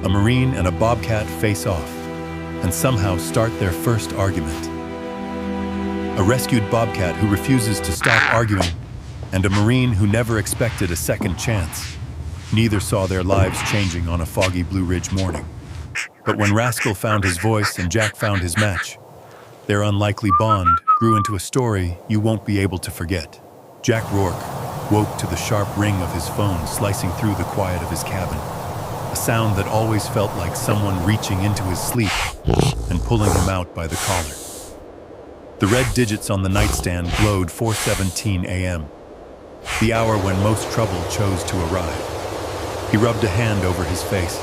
A Marine and a Bobcat face off and somehow start their first argument. A rescued Bobcat who refuses to stop arguing, and a Marine who never expected a second chance. Neither saw their lives changing on a foggy Blue Ridge morning. But when Rascal found his voice and Jack found his match, their unlikely bond grew into a story you won't be able to forget. Jack Rourke woke to the sharp ring of his phone slicing through the quiet of his cabin, a sound that always felt like someone reaching into his sleep and pulling him out by the collar. The red digits on the nightstand glowed 4:17 a.m., the hour when most trouble chose to arrive. He rubbed a hand over his face,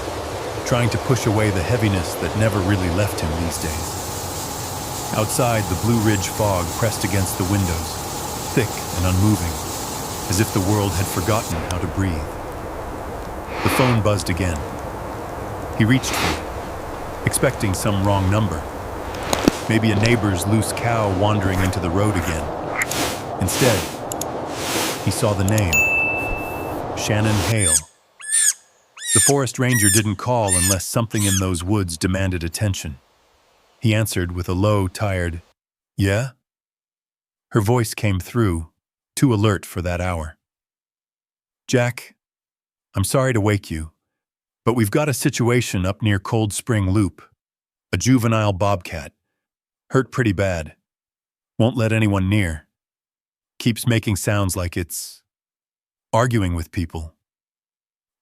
trying to push away the heaviness that never really left him these days. Outside, the Blue Ridge fog pressed against the windows, thick and unmoving, as if the world had forgotten how to breathe. The phone buzzed again. He reached for it, expecting some wrong number. Maybe a neighbor's loose cow wandering into the road again. Instead, he saw the name, Shannon Hale. The forest ranger didn't call unless something in those woods demanded attention. He answered with a low, tired, "Yeah?" Her voice came through, too alert for that hour. "Jack, I'm sorry to wake you, but we've got a situation up near Cold Spring Loop. A juvenile bobcat. Hurt pretty bad. Won't let anyone near. Keeps making sounds like it's arguing with people."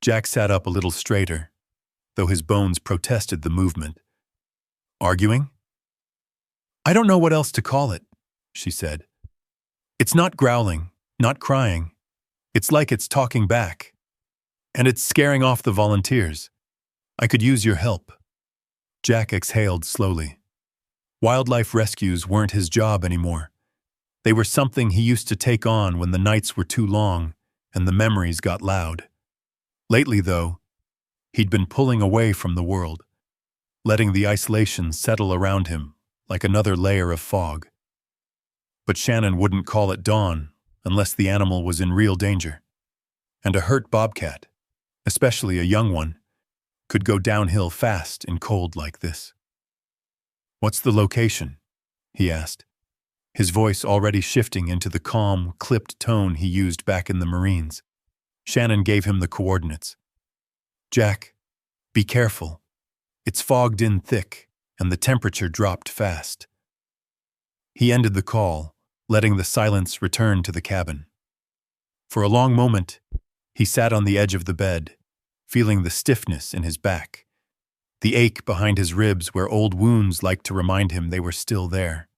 Jack sat up a little straighter, though his bones protested the movement. "Arguing?" "I don't know what else to call it," she said. "It's not growling, not crying. It's like it's talking back. And it's scaring off the volunteers. I could use your help." Jack exhaled slowly. Wildlife rescues weren't his job anymore. They were something he used to take on when the nights were too long and the memories got loud. Lately, though, he'd been pulling away from the world, letting the isolation settle around him like another layer of fog. But Shannon wouldn't call at dawn unless the animal was in real danger. And a hurt bobcat, especially a young one, could go downhill fast in cold like this. "What's the location?" he asked, his voice already shifting into the calm, clipped tone he used back in the Marines. Shannon gave him the coordinates. "Jack, be careful. It's fogged in thick, and the temperature dropped fast." He ended the call, letting the silence return to the cabin. For a long moment, he sat on the edge of the bed, feeling the stiffness in his back, the ache behind his ribs where old wounds liked to remind him they were still there.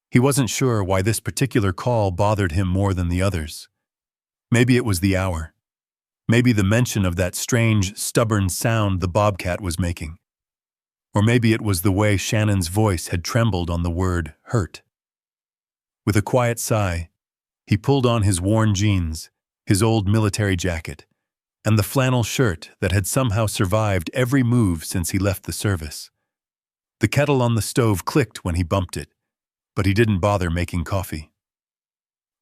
He wasn't sure why this particular call bothered him more than the others. Maybe it was the hour. Maybe the mention of that strange, stubborn sound the bobcat was making. Or maybe it was the way Shannon's voice had trembled on the word hurt. With a quiet sigh, he pulled on his worn jeans, his old military jacket, and the flannel shirt that had somehow survived every move since he left the service. The kettle on the stove clicked when he bumped it, but he didn't bother making coffee.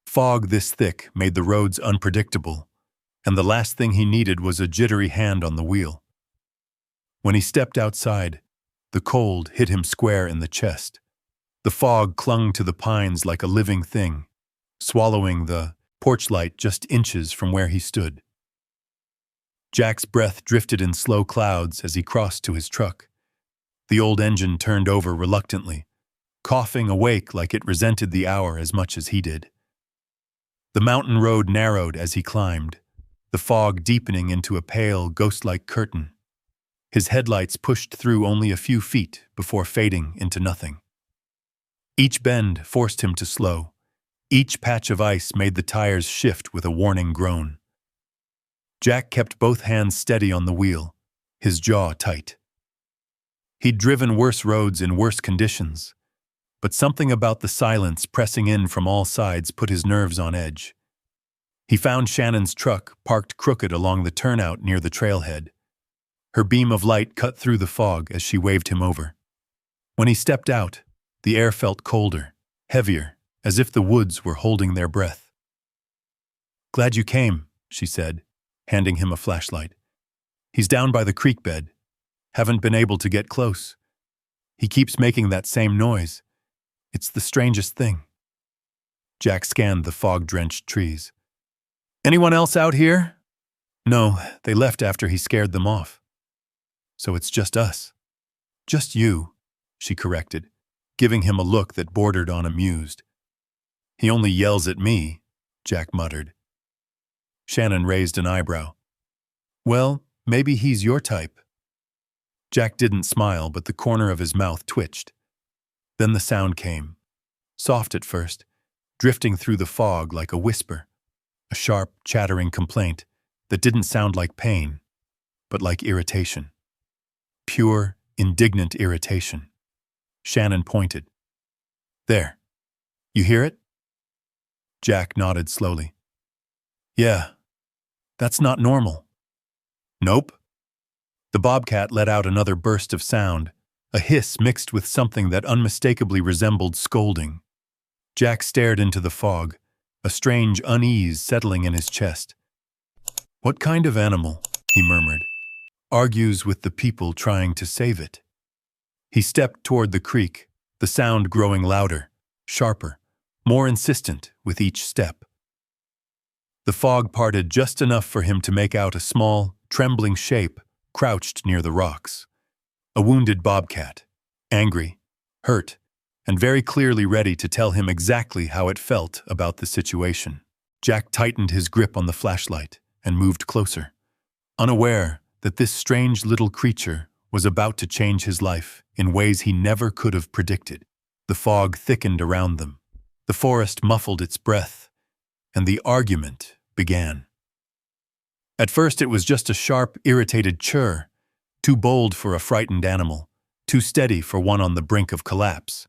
Fog this thick made the roads unpredictable, and the last thing he needed was a jittery hand on the wheel. When he stepped outside, the cold hit him square in the chest. The fog clung to the pines like a living thing, swallowing the porch light just inches from where he stood. Jack's breath drifted in slow clouds as he crossed to his truck. The old engine turned over reluctantly, coughing awake like it resented the hour as much as he did. The mountain road narrowed as he climbed, the fog deepening into a pale, ghost-like curtain. His headlights pushed through only a few feet before fading into nothing. Each bend forced him to slow. Each patch of ice made the tires shift with a warning groan. Jack kept both hands steady on the wheel, his jaw tight. He'd driven worse roads in worse conditions, but something about the silence pressing in from all sides put his nerves on edge. He found Shannon's truck parked crooked along the turnout near the trailhead. Her beam of light cut through the fog as she waved him over. When he stepped out, the air felt colder, heavier, as if the woods were holding their breath. "Glad you came," she said, handing him a flashlight. "He's down by the creek bed, Haven't been able to get close. He keeps making that same noise. It's the strangest thing. Jack scanned the fog-drenched trees. Anyone else out here? No, they left after he scared them off. So it's just us. Just you, she corrected, giving him a look that bordered on amused. He only yells at me, Jack muttered. Shannon raised an eyebrow. Well, maybe he's your type. Jack didn't smile, but the corner of his mouth twitched. Then the sound came, soft at first, drifting through the fog like a whisper, a sharp, chattering complaint that didn't sound like pain, but like irritation. Pure, indignant irritation. Shannon pointed. There. You hear it? Jack nodded slowly. Yeah. That's not normal. Nope. The bobcat let out another burst of sound, a hiss mixed with something that unmistakably resembled scolding. Jack stared into the fog, a strange unease settling in his chest. What kind of animal, he murmured, argues with the people trying to save it? He stepped toward the creek, the sound growing louder, sharper, more insistent with each step. The fog parted just enough for him to make out a small, trembling shape crouched near the rocks. A wounded bobcat, angry, hurt, and very clearly ready to tell him exactly how it felt about the situation. Jack tightened his grip on the flashlight and moved closer, unaware that this strange little creature was about to change his life in ways he never could have predicted. The fog thickened around them. The forest muffled its breath, and the argument began. At first it was just a sharp, irritated chirr, too bold for a frightened animal, too steady for one on the brink of collapse.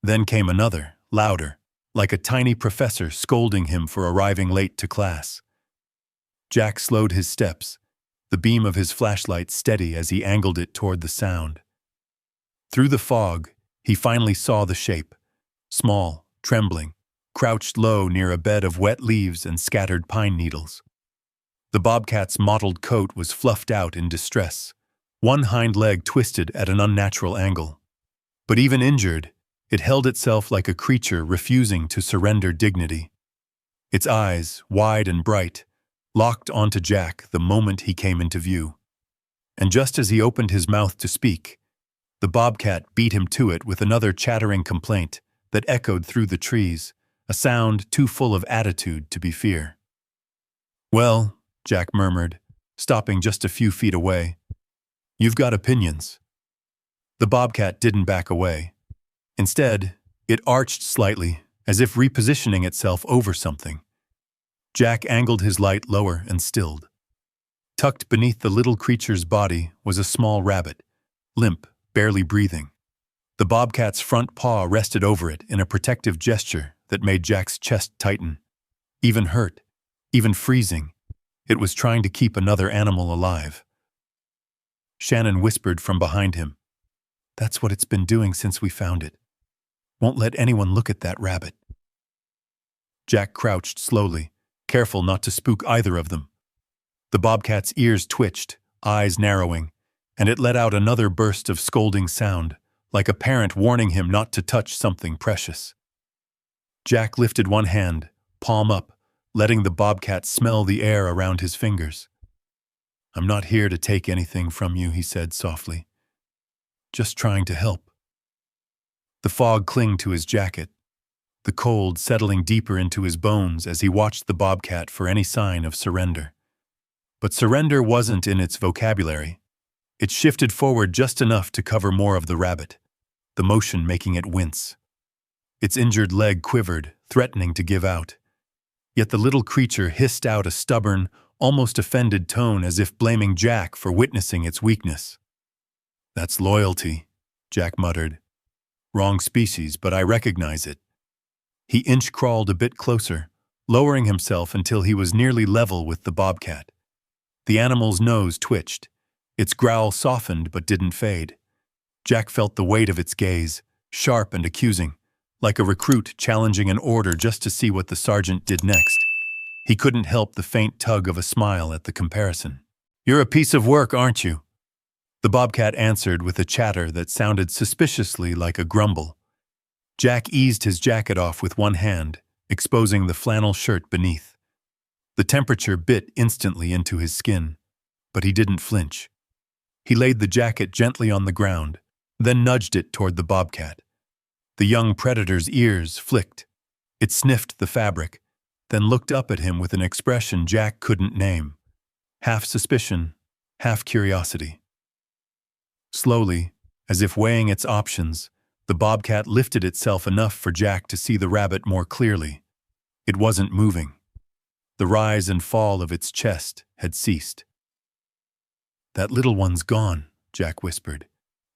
Then came another, louder, like a tiny professor scolding him for arriving late to class. Jack slowed his steps, the beam of his flashlight steady as he angled it toward the sound. Through the fog, he finally saw the shape, small, trembling, crouched low near a bed of wet leaves and scattered pine needles. The bobcat's mottled coat was fluffed out in distress, one hind leg twisted at an unnatural angle. But even injured, it held itself like a creature refusing to surrender dignity. Its eyes, wide and bright, locked onto Jack the moment he came into view. And just as he opened his mouth to speak, the bobcat beat him to it with another chattering complaint that echoed through the trees, a sound too full of attitude to be fear. Well, Jack murmured, stopping just a few feet away, you've got opinions. The bobcat didn't back away. Instead, it arched slightly, as if repositioning itself over something. Jack angled his light lower and stilled. Tucked beneath the little creature's body was a small rabbit, limp, barely breathing. The bobcat's front paw rested over it in a protective gesture that made Jack's chest tighten. Even hurt, even freezing, it was trying to keep another animal alive. Shannon whispered from behind him, "That's what it's been doing since we found it. Won't let anyone look at that rabbit." Jack crouched slowly, careful not to spook either of them. The bobcat's ears twitched, eyes narrowing, and it let out another burst of scolding sound, like a parent warning him not to touch something precious. Jack lifted one hand, palm up, letting the bobcat smell the air around his fingers. "I'm not here to take anything from you," he said softly. "Just trying to help." The fog clinged to his jacket, the cold settling deeper into his bones as he watched the bobcat for any sign of surrender. But surrender wasn't in its vocabulary. It shifted forward just enough to cover more of the rabbit, the motion making it wince. Its injured leg quivered, threatening to give out. Yet the little creature hissed out a stubborn, almost offended tone as if blaming Jack for witnessing its weakness. "That's loyalty," Jack muttered. "Wrong species, but I recognize it." He inch-crawled a bit closer, lowering himself until he was nearly level with the bobcat. The animal's nose twitched. Its growl softened but didn't fade. Jack felt the weight of its gaze, sharp and accusing, like a recruit challenging an order just to see what the sergeant did next. He couldn't help the faint tug of a smile at the comparison. "You're a piece of work, aren't you?" The bobcat answered with a chatter that sounded suspiciously like a grumble. Jack eased his jacket off with one hand, exposing the flannel shirt beneath. The temperature bit instantly into his skin, but he didn't flinch. He laid the jacket gently on the ground, then nudged it toward the bobcat. The young predator's ears flicked. It sniffed the fabric, then looked up at him with an expression Jack couldn't name. Half suspicion, half curiosity. Slowly, as if weighing its options, the bobcat lifted itself enough for Jack to see the rabbit more clearly. It wasn't moving. The rise and fall of its chest had ceased. "That little one's gone," Jack whispered.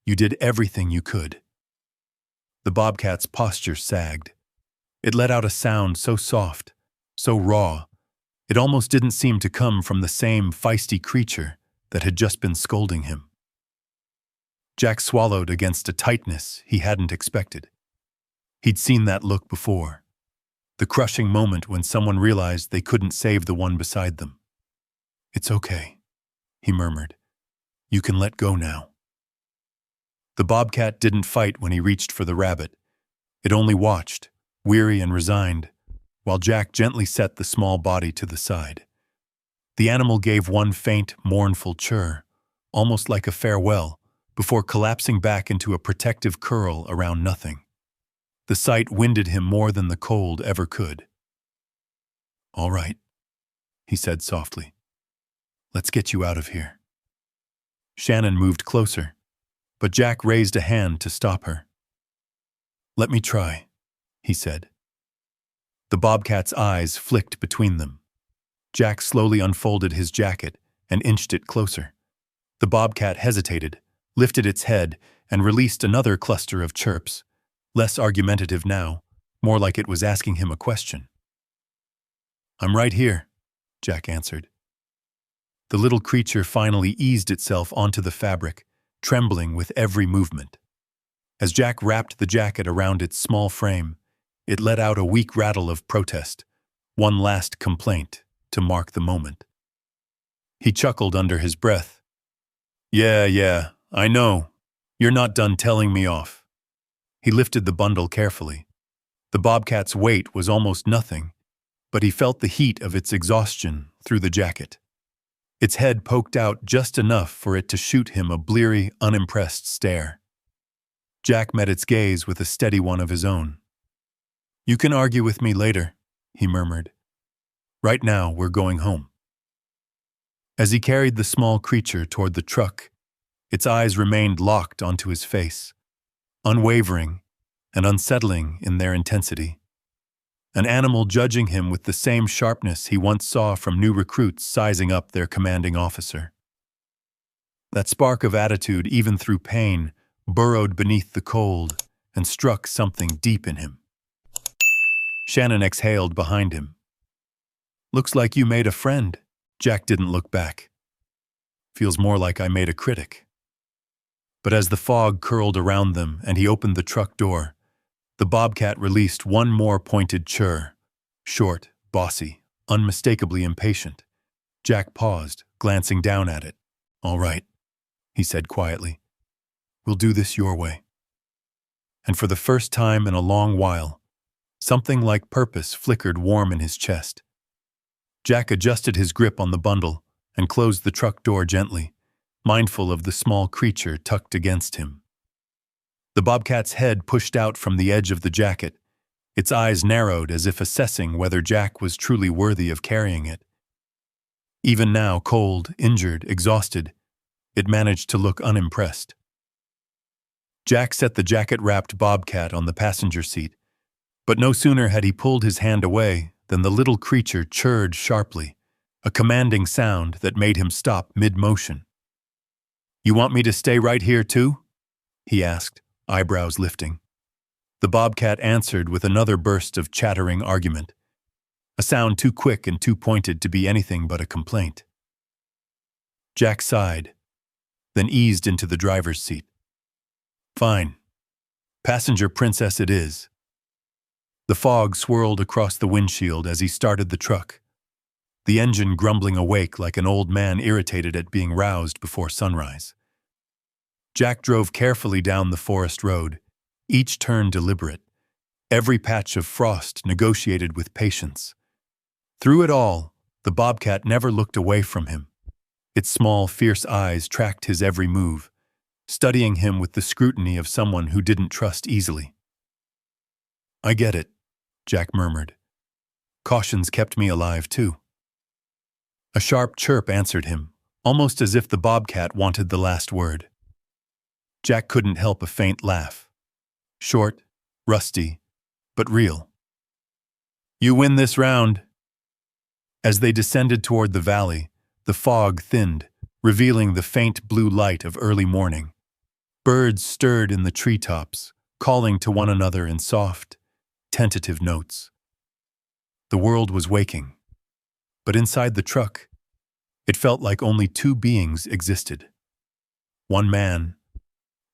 "You did everything you could." The bobcat's posture sagged. It let out a sound so soft, so raw, it almost didn't seem to come from the same feisty creature that had just been scolding him. Jack swallowed against a tightness he hadn't expected. He'd seen that look before. The crushing moment when someone realized they couldn't save the one beside them. "It's okay," he murmured. "You can let go now." The bobcat didn't fight when he reached for the rabbit. It only watched, weary and resigned, while Jack gently set the small body to the side. The animal gave one faint, mournful chirr, almost like a farewell, before collapsing back into a protective curl around nothing. The sight winded him more than the cold ever could. "All right," he said softly. "Let's get you out of here." Shannon moved closer, but Jack raised a hand to stop her. "Let me try," he said. The bobcat's eyes flicked between them. Jack slowly unfolded his jacket and inched it closer. The bobcat hesitated, lifted its head, and released another cluster of chirps, less argumentative now, more like it was asking him a question. "I'm right here," Jack answered. The little creature finally eased itself onto the fabric, trembling with every movement. As Jack wrapped the jacket around its small frame, it let out a weak rattle of protest, one last complaint to mark the moment. He chuckled under his breath. Yeah, I know. You're not done telling me off." He lifted the bundle carefully. The bobcat's weight was almost nothing, but he felt the heat of its exhaustion through the jacket. Its head poked out just enough for it to shoot him a bleary, unimpressed stare. Jack met its gaze with a steady one of his own. "You can argue with me later," he murmured. "Right now, we're going home." As he carried the small creature toward the truck, its eyes remained locked onto his face, unwavering and unsettling in their intensity. An animal judging him with the same sharpness he once saw from new recruits sizing up their commanding officer. That spark of attitude, even through pain, burrowed beneath the cold and struck something deep in him. Shannon exhaled behind him. "Looks like you made a friend." Jack didn't look back. "Feels more like I made a critic." But as the fog curled around them and he opened the truck door, the bobcat released one more pointed chirr. Short, bossy, unmistakably impatient. Jack paused, glancing down at it. "All right," he said quietly. "We'll do this your way." And for the first time in a long while, something like purpose flickered warm in his chest. Jack adjusted his grip on the bundle and closed the truck door gently, mindful of the small creature tucked against him. The bobcat's head pushed out from the edge of the jacket, its eyes narrowed as if assessing whether Jack was truly worthy of carrying it. Even now, cold, injured, exhausted, it managed to look unimpressed. Jack set the jacket-wrapped bobcat on the passenger seat, but no sooner had he pulled his hand away than the little creature chirred sharply, a commanding sound that made him stop mid-motion. "You want me to stay right here too?" he asked, eyebrows lifting. The bobcat answered with another burst of chattering argument, a sound too quick and too pointed to be anything but a complaint. Jack sighed, then eased into the driver's seat. "Fine. Passenger princess it is." The fog swirled across the windshield as he started the truck, the engine grumbling awake like an old man irritated at being roused before sunrise. Jack drove carefully down the forest road, each turn deliberate, every patch of frost negotiated with patience. Through it all, the bobcat never looked away from him. Its small, fierce eyes tracked his every move, studying him with the scrutiny of someone who didn't trust easily. "I get it," Jack murmured. "Cautions kept me alive, too." A sharp chirp answered him, almost as if the bobcat wanted the last word. Jack couldn't help a faint laugh. Short, rusty, but real. "You win this round." As they descended toward the valley, the fog thinned, revealing the faint blue light of early morning. Birds stirred in the treetops, calling to one another in soft, tentative notes. The world was waking, but inside the truck, it felt like only two beings existed. One man,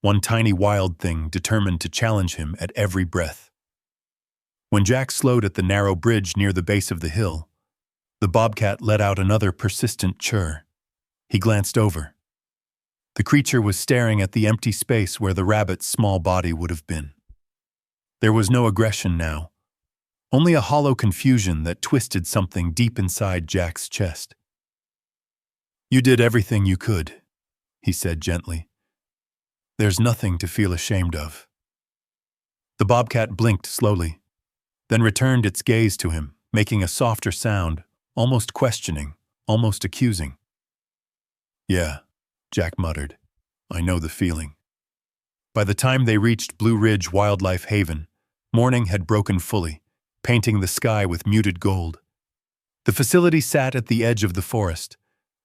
one tiny wild thing determined to challenge him at every breath. When Jack slowed at the narrow bridge near the base of the hill, the bobcat let out another persistent chirr. He glanced over. The creature was staring at the empty space where the rabbit's small body would have been. There was no aggression now, only a hollow confusion that twisted something deep inside Jack's chest. "You did everything you could," he said gently. "There's nothing to feel ashamed of." The bobcat blinked slowly, then returned its gaze to him, making a softer sound, almost questioning, almost accusing. "Yeah," Jack muttered. "I know the feeling." By the time they reached Blue Ridge Wildlife Haven, morning had broken fully, painting the sky with muted gold. The facility sat at the edge of the forest,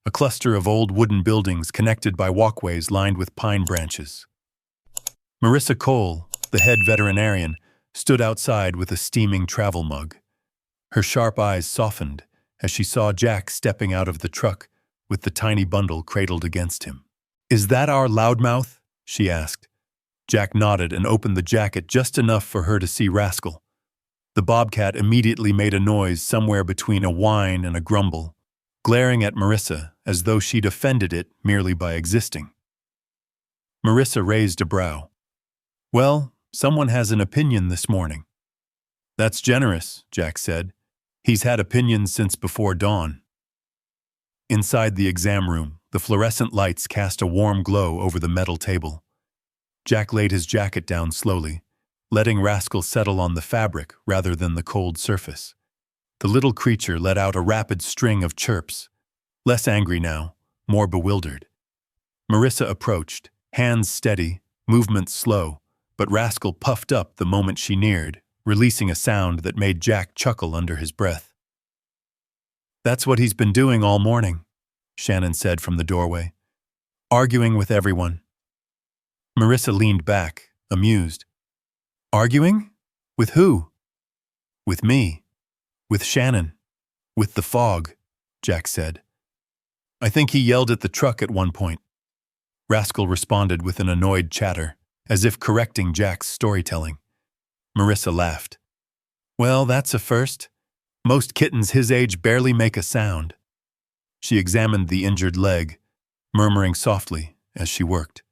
a cluster of old wooden buildings connected by walkways lined with pine branches. Marissa Cole, the head veterinarian, stood outside with a steaming travel mug. Her sharp eyes softened as she saw Jack stepping out of the truck with the tiny bundle cradled against him. "Is that our loudmouth?" she asked. Jack nodded and opened the jacket just enough for her to see Rascal. The bobcat immediately made a noise somewhere between a whine and a grumble, glaring at Marissa as though she'd offended it merely by existing. Marissa raised a brow. "Well, someone has an opinion this morning." "That's generous," Jack said. "He's had opinions since before dawn." Inside the exam room, the fluorescent lights cast a warm glow over the metal table. Jack laid his jacket down slowly, letting Rascal settle on the fabric rather than the cold surface. The little creature let out a rapid string of chirps, less angry now, more bewildered. Marissa approached, hands steady, movements slow, but Rascal puffed up the moment she neared, releasing a sound that made Jack chuckle under his breath. "That's what he's been doing all morning," Shannon said from the doorway. "Arguing with everyone." Marissa leaned back, amused. "Arguing? With who?" "With me. With Shannon. With the fog," Jack said. "I think he yelled at the truck at one point." Rascal responded with an annoyed chatter, as if correcting Jack's storytelling. Marissa laughed. "Well, that's a first. Most kittens his age barely make a sound." She examined the injured leg, murmuring softly as she worked.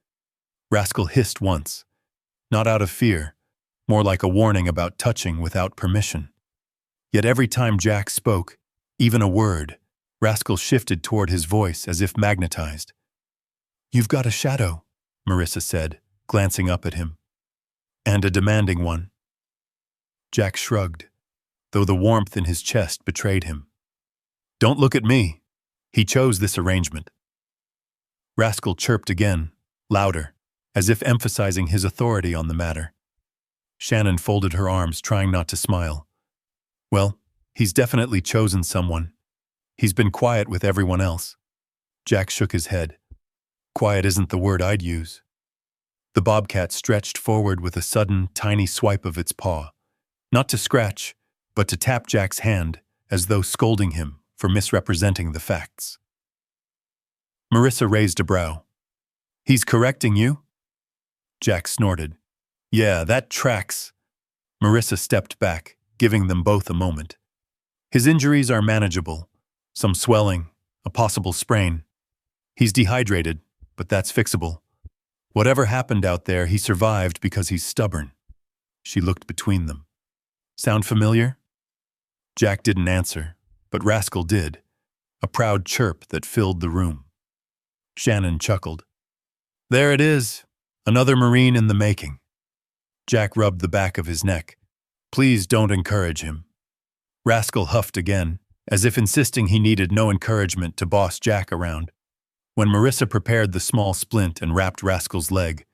Rascal hissed once, not out of fear, more like a warning about touching without permission. Yet every time Jack spoke, even a word, Rascal shifted toward his voice as if magnetized. "You've got a shadow," Marissa said, glancing up at him. "And a demanding one." Jack shrugged, though the warmth in his chest betrayed him. "Don't look at me. He chose this arrangement." Rascal chirped again, louder, as if emphasizing his authority on the matter. Shannon folded her arms, trying not to smile. "Well, he's definitely chosen someone. He's been quiet with everyone else." Jack shook his head. "Quiet isn't the word I'd use." The bobcat stretched forward with a sudden, tiny swipe of its paw, not to scratch, but to tap Jack's hand, as though scolding him for misrepresenting the facts. Marissa raised a brow. "He's correcting you?" Jack snorted. "Yeah, that tracks." Marissa stepped back, giving them both a moment. "His injuries are manageable. Some swelling, a possible sprain. He's dehydrated, but that's fixable. Whatever happened out there, he survived because he's stubborn. She looked between them. Sound familiar? Jack didn't answer, but Rascal did, a proud chirp that filled the room. Shannon chuckled. There it is, another Marine in the making. Jack rubbed the back of his neck. Please don't encourage him. Rascal huffed again, as if insisting he needed no encouragement to boss Jack around. When Marissa prepared the small splint and wrapped Rascal's leg,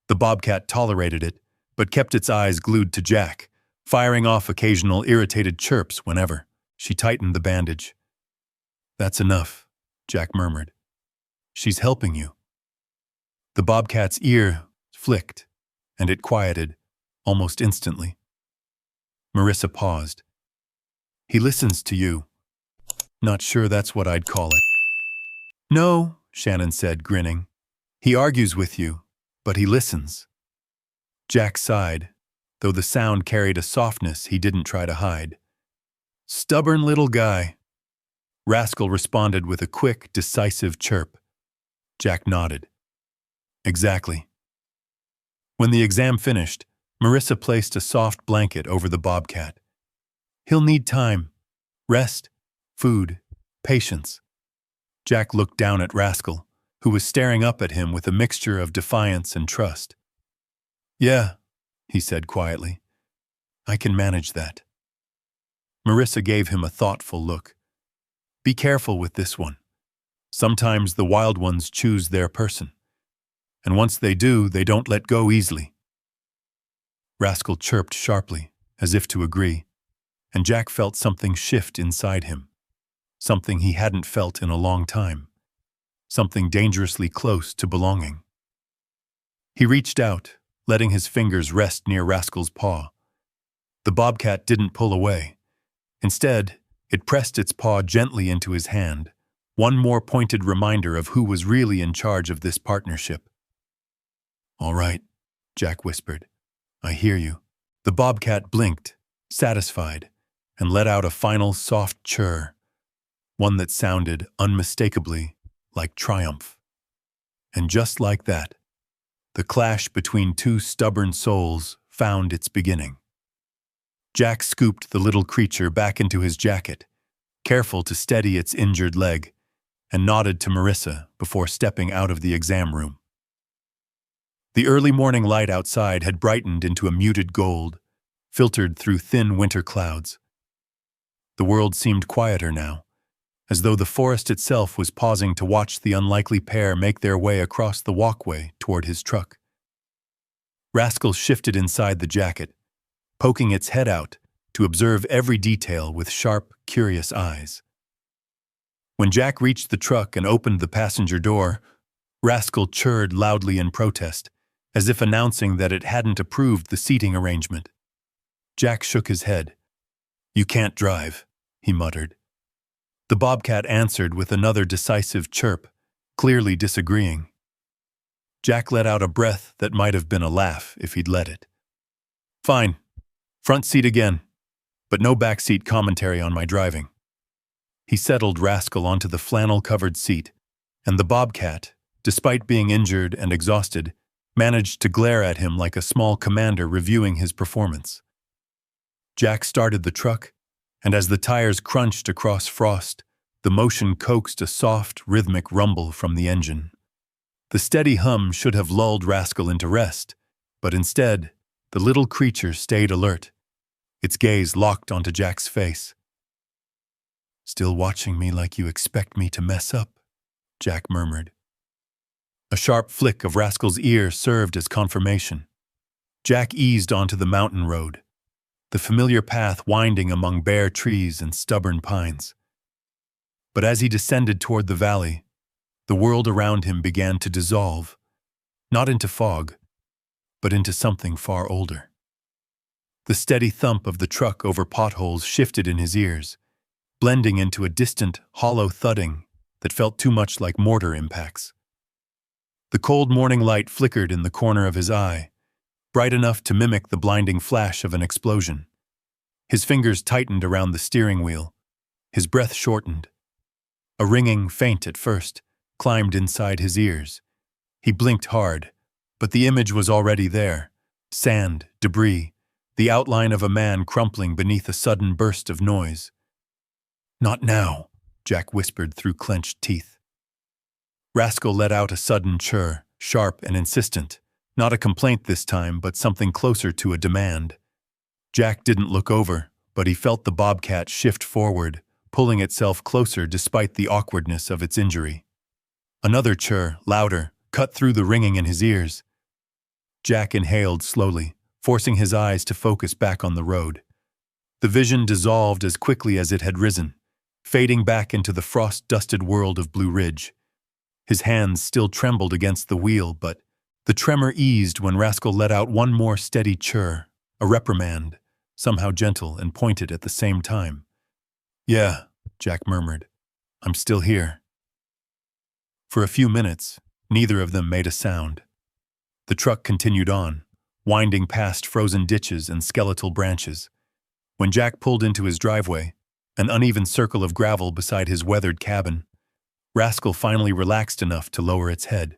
the bobcat tolerated it, but kept its eyes glued to Jack, firing off occasional irritated chirps whenever. She tightened the bandage. That's enough, Jack murmured. She's helping you. The bobcat's ear flicked, and it quieted, almost instantly. Marissa paused. He listens to you. Not sure that's what I'd call it. No, Shannon said, grinning. He argues with you, but he listens. Jack sighed, though the sound carried a softness he didn't try to hide. Stubborn little guy. Rascal responded with a quick, decisive chirp. Jack nodded. Exactly. When the exam finished, Marissa placed a soft blanket over the bobcat. He'll need time. Rest, food, patience. Jack looked down at Rascal, who was staring up at him with a mixture of defiance and trust. Yeah, he said quietly. I can manage that. Marissa gave him a thoughtful look. Be careful with this one. Sometimes the wild ones choose their person. And once they do, they don't let go easily. Rascal chirped sharply, as if to agree, and Jack felt something shift inside him. Something he hadn't felt in a long time. Something dangerously close to belonging. He reached out, letting his fingers rest near Rascal's paw. The bobcat didn't pull away. Instead, it pressed its paw gently into his hand, one more pointed reminder of who was really in charge of this partnership. All right, Jack whispered. I hear you. The bobcat blinked, satisfied, and let out a final soft chirr, one that sounded unmistakably like triumph. And just like that, the clash between two stubborn souls found its beginning. Jack scooped the little creature back into his jacket, careful to steady its injured leg, and nodded to Marissa before stepping out of the exam room. The early morning light outside had brightened into a muted gold, filtered through thin winter clouds. The world seemed quieter now, as though the forest itself was pausing to watch the unlikely pair make their way across the walkway toward his truck. Rascal shifted inside the jacket, poking its head out to observe every detail with sharp, curious eyes. When Jack reached the truck and opened the passenger door, Rascal chirred loudly in protest, as if announcing that it hadn't approved the seating arrangement. Jack shook his head. You can't drive, he muttered. The bobcat answered with another decisive chirp, clearly disagreeing. Jack let out a breath that might have been a laugh if he'd let it. Fine. Front seat again, but no backseat commentary on my driving. He settled Rascal onto the flannel-covered seat, and the bobcat, despite being injured and exhausted, managed to glare at him like a small commander reviewing his performance. Jack started the truck, and as the tires crunched across frost, the motion coaxed a soft, rhythmic rumble from the engine. The steady hum should have lulled Rascal into rest, but instead, the little creature stayed alert, its gaze locked onto Jack's face. Still watching me like you expect me to mess up, Jack murmured. A sharp flick of Rascal's ear served as confirmation. Jack eased onto the mountain road, the familiar path winding among bare trees and stubborn pines. But as he descended toward the valley, the world around him began to dissolve, not into fog, but into something far older. The steady thump of the truck over potholes shifted in his ears, blending into a distant, hollow thudding that felt too much like mortar impacts. The cold morning light flickered in the corner of his eye, bright enough to mimic the blinding flash of an explosion. His fingers tightened around the steering wheel. His breath shortened. A ringing, faint at first, climbed inside his ears. He blinked hard, But the image was already there. Sand, debris, the outline of a man crumpling beneath a sudden burst of noise. "Not now," Jack whispered through clenched teeth. Rascal let out a sudden chirr, sharp and insistent. Not a complaint this time, but something closer to a demand. Jack didn't look over, but he felt the bobcat shift forward, pulling itself closer despite the awkwardness of its injury. Another chirr, louder, cut through the ringing in his ears. Jack inhaled slowly, forcing his eyes to focus back on the road. The vision dissolved as quickly as it had risen, fading back into the frost-dusted world of Blue Ridge. His hands still trembled against the wheel, but the tremor eased when Rascal let out one more steady chirr, a reprimand, somehow gentle and pointed at the same time. "Yeah," Jack murmured. "I'm still here." For a few minutes, neither of them made a sound. The truck continued on, winding past frozen ditches and skeletal branches. When Jack pulled into his driveway, an uneven circle of gravel beside his weathered cabin, Rascal finally relaxed enough to lower its head.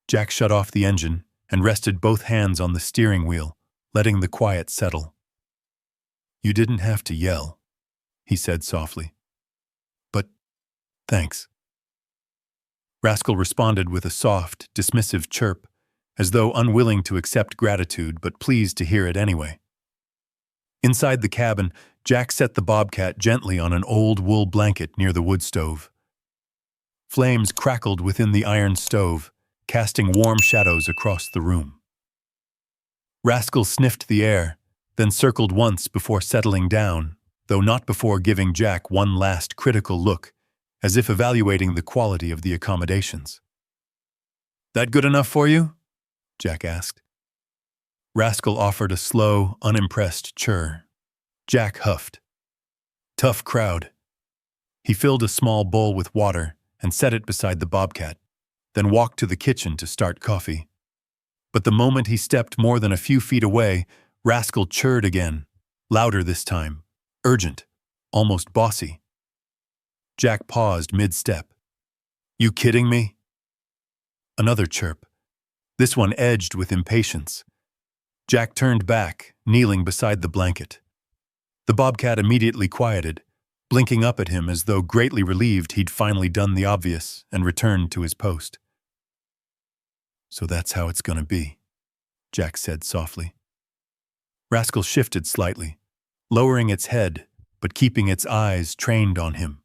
Jack shut off the engine and rested both hands on the steering wheel, letting the quiet settle. "You didn't have to yell," he said softly. "But thanks." Rascal responded with a soft, dismissive chirp, as though unwilling to accept gratitude but pleased to hear it anyway. Inside the cabin, Jack set the bobcat gently on an old wool blanket near the wood stove. Flames crackled within the iron stove, casting warm shadows across the room. Rascal sniffed the air, then circled once before settling down, though not before giving Jack one last critical look, as if evaluating the quality of the accommodations. "That good enough for you?" Jack asked. Rascal offered a slow, unimpressed chirr. Jack huffed. Tough crowd. He filled a small bowl with water and set it beside the bobcat, then walked to the kitchen to start coffee. But the moment he stepped more than a few feet away, Rascal chirred again, louder this time, urgent, almost bossy. Jack paused mid-step. "You kidding me?" Another chirp, this one edged with impatience. Jack turned back, kneeling beside the blanket. The bobcat immediately quieted, blinking up at him as though greatly relieved he'd finally done the obvious and returned to his post. "So that's how it's gonna be," Jack said softly. Rascal shifted slightly, lowering its head but keeping its eyes trained on him.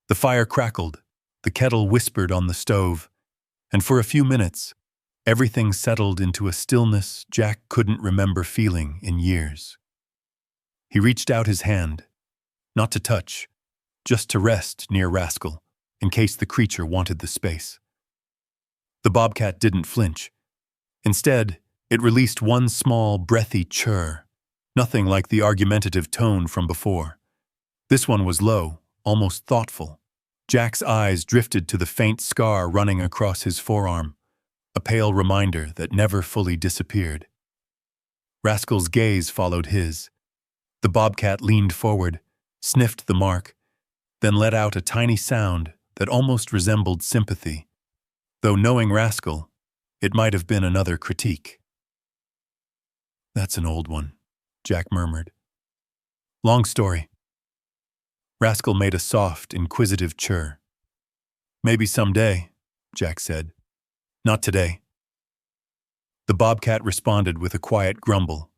The fire crackled, the kettle whispered on the stove, and for a few minutes, everything settled into a stillness Jack couldn't remember feeling in years. He reached out his hand, not to touch, just to rest near Rascal, in case the creature wanted the space. The bobcat didn't flinch. Instead, it released one small, breathy chirr, nothing like the argumentative tone from before. This one was low, almost thoughtful. Jack's eyes drifted to the faint scar running across his forearm, a pale reminder that never fully disappeared. Rascal's gaze followed his. The bobcat leaned forward, sniffed the mark, then let out a tiny sound that almost resembled sympathy, though knowing Rascal, it might have been another critique. "That's an old one," Jack murmured. "Long story." Rascal made a soft, inquisitive chirr. "Maybe someday," Jack said. "Not today." The bobcat responded with a quiet grumble,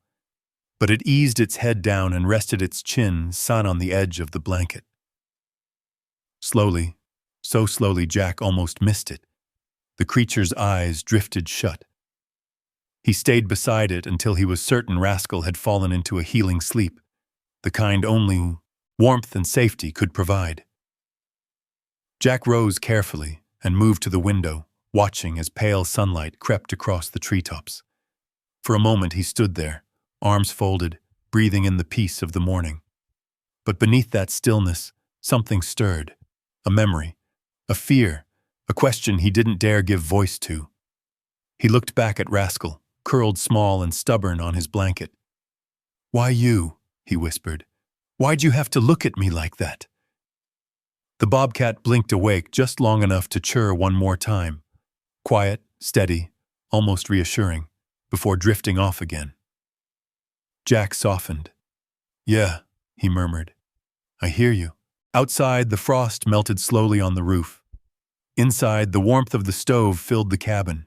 but it eased its head down and rested its chin sun on the edge of the blanket. Slowly, so slowly Jack almost missed it, the creature's eyes drifted shut. He stayed beside it until he was certain Rascal had fallen into a healing sleep, the kind only warmth and safety could provide. Jack rose carefully and moved to the window, watching as pale sunlight crept across the treetops. For a moment he stood there, arms folded, breathing in the peace of the morning. But beneath that stillness, something stirred, a memory, a fear, a question he didn't dare give voice to. He looked back at Rascal, curled small and stubborn on his blanket. "Why you?" he whispered. "Why'd you have to look at me like that?" The bobcat blinked awake just long enough to chirr one more time. Quiet, steady, almost reassuring, before drifting off again. Jack softened. "Yeah," he murmured. "I hear you." Outside, the frost melted slowly on the roof. Inside, the warmth of the stove filled the cabin.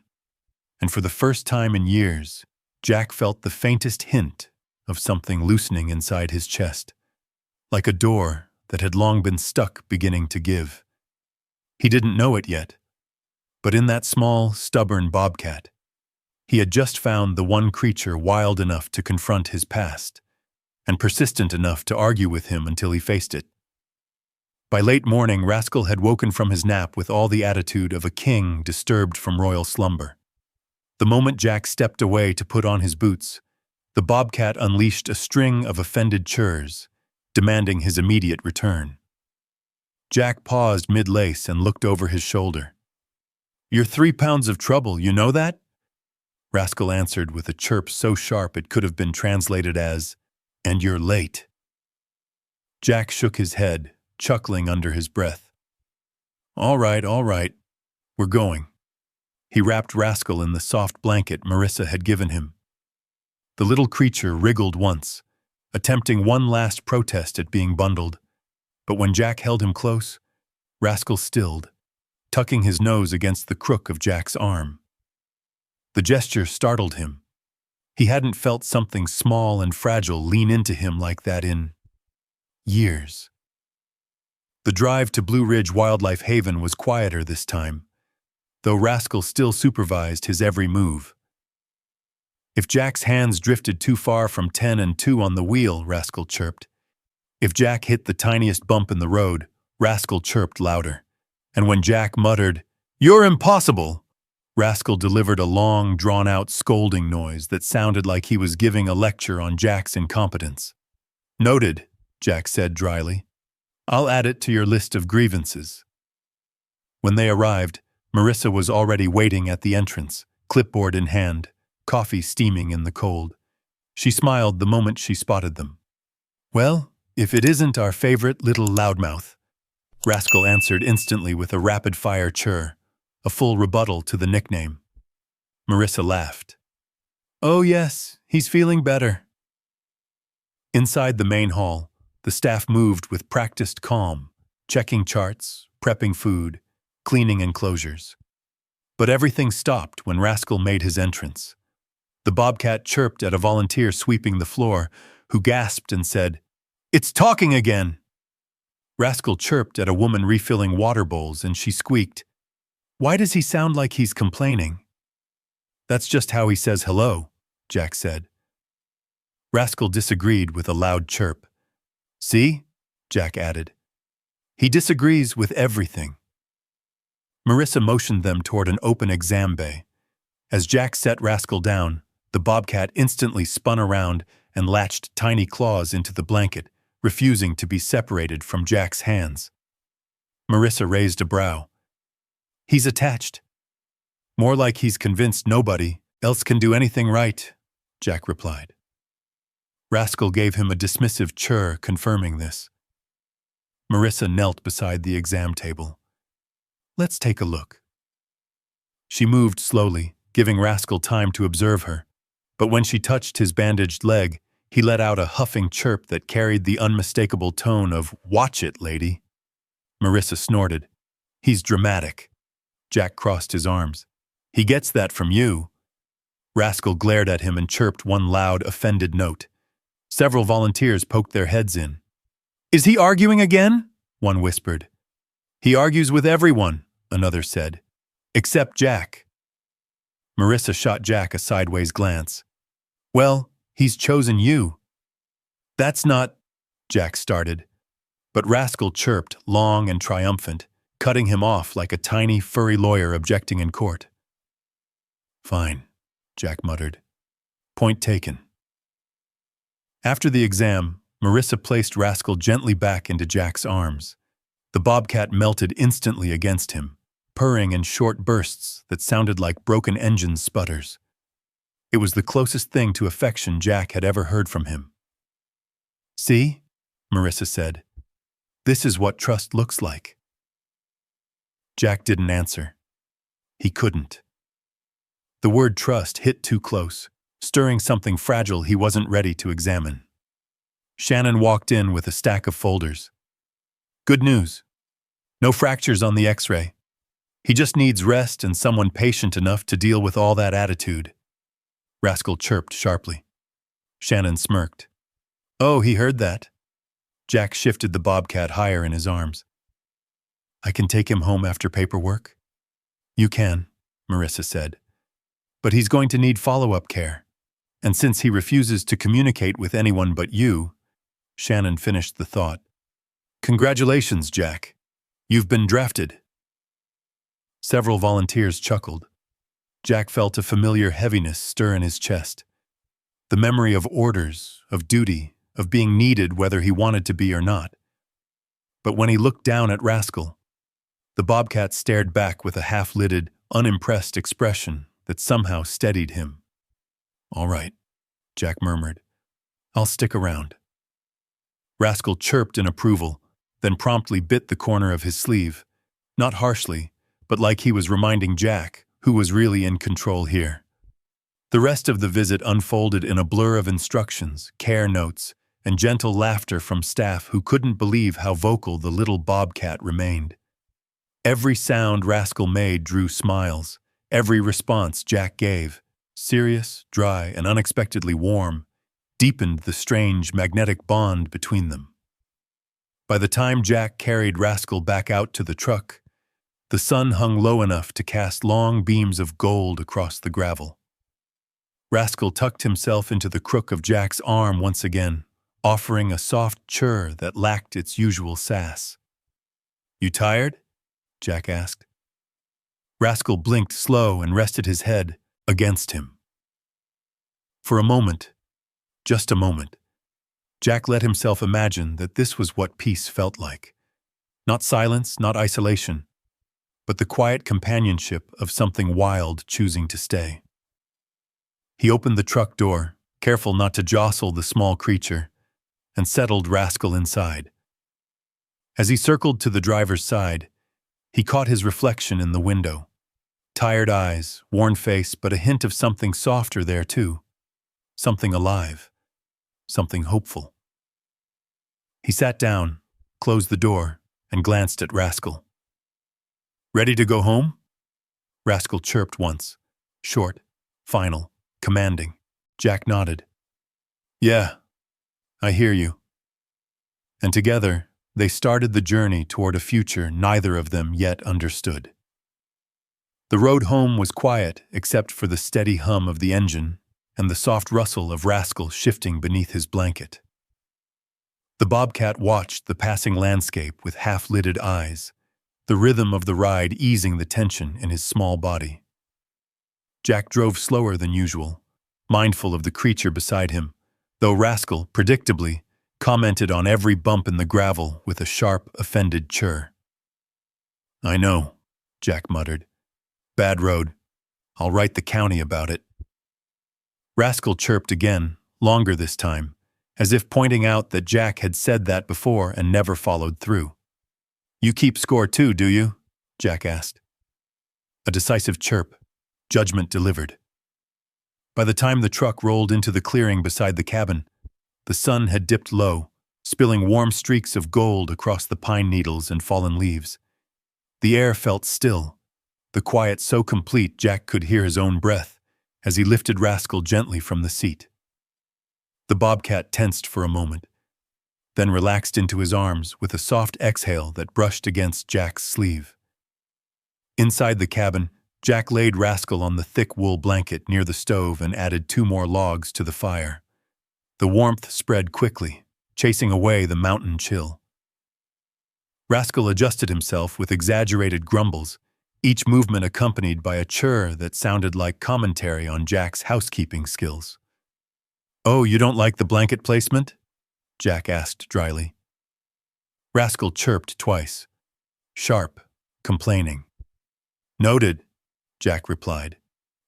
And for the first time in years, Jack felt the faintest hint of something loosening inside his chest, like a door that had long been stuck beginning to give. He didn't know it yet, but in that small, stubborn bobcat, he had just found the one creature wild enough to confront his past, and persistent enough to argue with him until he faced it. By late morning, Rascal had woken from his nap with all the attitude of a king disturbed from royal slumber. The moment Jack stepped away to put on his boots, the bobcat unleashed a string of offended churs, demanding his immediate return. Jack paused mid-lace and looked over his shoulder. "You're 3 pounds of trouble, you know that?" Rascal answered with a chirp so sharp it could have been translated as, "And you're late." Jack shook his head, chuckling under his breath. All right, we're going." He wrapped Rascal in the soft blanket Marissa had given him. The little creature wriggled once, attempting one last protest at being bundled, but when Jack held him close, Rascal stilled, tucking his nose against the crook of Jack's arm. The gesture startled him. He hadn't felt something small and fragile lean into him like that in years. The drive to Blue Ridge Wildlife Haven was quieter this time, though Rascal still supervised his every move. If Jack's hands drifted too far from 10 and 2 on the wheel, Rascal chirped. If Jack hit the tiniest bump in the road, Rascal chirped louder. And when Jack muttered, "You're impossible," Rascal delivered a long, drawn-out scolding noise that sounded like he was giving a lecture on Jack's incompetence. "Noted," Jack said dryly. "I'll add it to your list of grievances." When they arrived, Marissa was already waiting at the entrance, clipboard in hand, coffee steaming in the cold. She smiled the moment she spotted them. "Well, if it isn't our favorite little loudmouth," Rascal answered instantly with a rapid-fire chirr, a full rebuttal to the nickname. Marissa laughed. "Oh yes, he's feeling better." Inside the main hall, the staff moved with practiced calm, checking charts, prepping food, cleaning enclosures. But everything stopped when Rascal made his entrance. The bobcat chirped at a volunteer sweeping the floor, who gasped and said, "It's talking again!" Rascal chirped at a woman refilling water bowls, and she squeaked, "Why does he sound like he's complaining?" "That's just how he says hello," Jack said. Rascal disagreed with a loud chirp. "See?" Jack added. "He disagrees with everything." Marissa motioned them toward an open exam bay. As Jack set Rascal down, the bobcat instantly spun around and latched tiny claws into the blanket, refusing to be separated from Jack's hands. Marissa raised a brow. "He's attached." "More like he's convinced nobody else can do anything right," Jack replied. Rascal gave him a dismissive chirr confirming this. Marissa knelt beside the exam table. "Let's take a look." She moved slowly, giving Rascal time to observe her, but when she touched his bandaged leg, he let out a huffing chirp that carried the unmistakable tone of, "Watch it, lady." Marissa snorted. "He's dramatic." Jack crossed his arms. "He gets that from you." Rascal glared at him and chirped one loud, offended note. Several volunteers poked their heads in. "Is he arguing again?" one whispered. "He argues with everyone," another said. "Except Jack." Marissa shot Jack a sideways glance. "Well, he's chosen you." "That's not—" Jack started. But Rascal chirped, long and triumphant, cutting him off like a tiny, furry lawyer objecting in court. "Fine," Jack muttered. "Point taken." After the exam, Marissa placed Rascal gently back into Jack's arms. The bobcat melted instantly against him, purring in short bursts that sounded like broken engine sputters. It was the closest thing to affection Jack had ever heard from him. "See?" Marissa said. "This is what trust looks like." Jack didn't answer. He couldn't. The word trust hit too close, stirring something fragile he wasn't ready to examine. Shannon walked in with a stack of folders. Good news. No fractures on the X-ray. He just needs rest and someone patient enough to deal with all that attitude. Rascal chirped sharply. Shannon smirked. Oh, he heard that. Jack shifted the bobcat higher in his arms. I can take him home after paperwork? You can, Marissa said. But he's going to need follow-up care. And since he refuses to communicate with anyone but you, Shannon finished the thought. Congratulations, Jack. You've been drafted. Several volunteers chuckled. Jack felt a familiar heaviness stir in his chest. The memory of orders, of duty, of being needed whether he wanted to be or not. But when he looked down at Rascal, the bobcat stared back with a half-lidded, unimpressed expression that somehow steadied him. All right, Jack murmured. I'll stick around. Rascal chirped in approval, then promptly bit the corner of his sleeve, not harshly, but like he was reminding Jack who was really in control here. The rest of the visit unfolded in a blur of instructions, care notes, and gentle laughter from staff who couldn't believe how vocal the little bobcat remained. Every sound Rascal made drew smiles. Every response Jack gave, serious, dry, and unexpectedly warm, deepened the strange magnetic bond between them. By the time Jack carried Rascal back out to the truck, the sun hung low enough to cast long beams of gold across the gravel. Rascal tucked himself into the crook of Jack's arm once again, offering a soft chirr that lacked its usual sass. You tired? Jack asked. Rascal blinked slow and rested his head against him. For a moment, just a moment, Jack let himself imagine that this was what peace felt like. Not silence, not isolation, but the quiet companionship of something wild choosing to stay. He opened the truck door, careful not to jostle the small creature, and settled Rascal inside. As he circled to the driver's side, he caught his reflection in the window. Tired eyes, worn face, but a hint of something softer there too. Something alive. Something hopeful. He sat down, closed the door, and glanced at Rascal. Ready to go home? Rascal chirped once. Short, final, commanding. Jack nodded. Yeah, I hear you. And together, they started the journey toward a future neither of them yet understood. The road home was quiet except for the steady hum of the engine and the soft rustle of Rascal shifting beneath his blanket. The bobcat watched the passing landscape with half-lidded eyes, the rhythm of the ride easing the tension in his small body. Jack drove slower than usual, mindful of the creature beside him, though Rascal, predictably, commented on every bump in the gravel with a sharp, offended chirr. I know, Jack muttered. Bad road. I'll write the county about it. Rascal chirped again, longer this time, as if pointing out that Jack had said that before and never followed through. You keep score too, do you? Jack asked. A decisive chirp, judgment delivered. By the time the truck rolled into the clearing beside the cabin, the sun had dipped low, spilling warm streaks of gold across the pine needles and fallen leaves. The air felt still, the quiet so complete Jack could hear his own breath as he lifted Rascal gently from the seat. The bobcat tensed for a moment, then relaxed into his arms with a soft exhale that brushed against Jack's sleeve. Inside the cabin, Jack laid Rascal on the thick wool blanket near the stove and added 2 more logs to the fire. The warmth spread quickly, chasing away the mountain chill. Rascal adjusted himself with exaggerated grumbles, each movement accompanied by a chirr that sounded like commentary on Jack's housekeeping skills. Oh, you don't like the blanket placement? Jack asked dryly. Rascal chirped twice, sharp, complaining. Noted, Jack replied,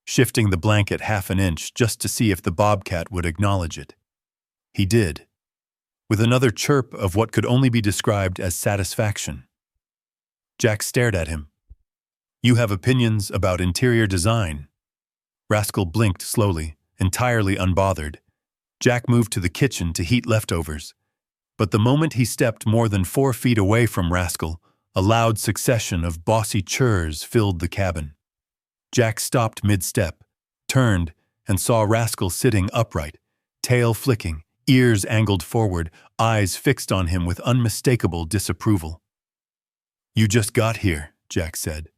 shifting the blanket half an inch just to see if the bobcat would acknowledge it. He did, with another chirp of what could only be described as satisfaction. Jack stared at him. You have opinions about interior design? Rascal blinked slowly, entirely unbothered. Jack moved to the kitchen to heat leftovers. But the moment he stepped more than 4 feet away from Rascal, a loud succession of bossy churs filled the cabin. Jack stopped mid-step, turned, and saw Rascal sitting upright, tail flicking, ears angled forward, eyes fixed on him with unmistakable disapproval. "You just got here," Jack said.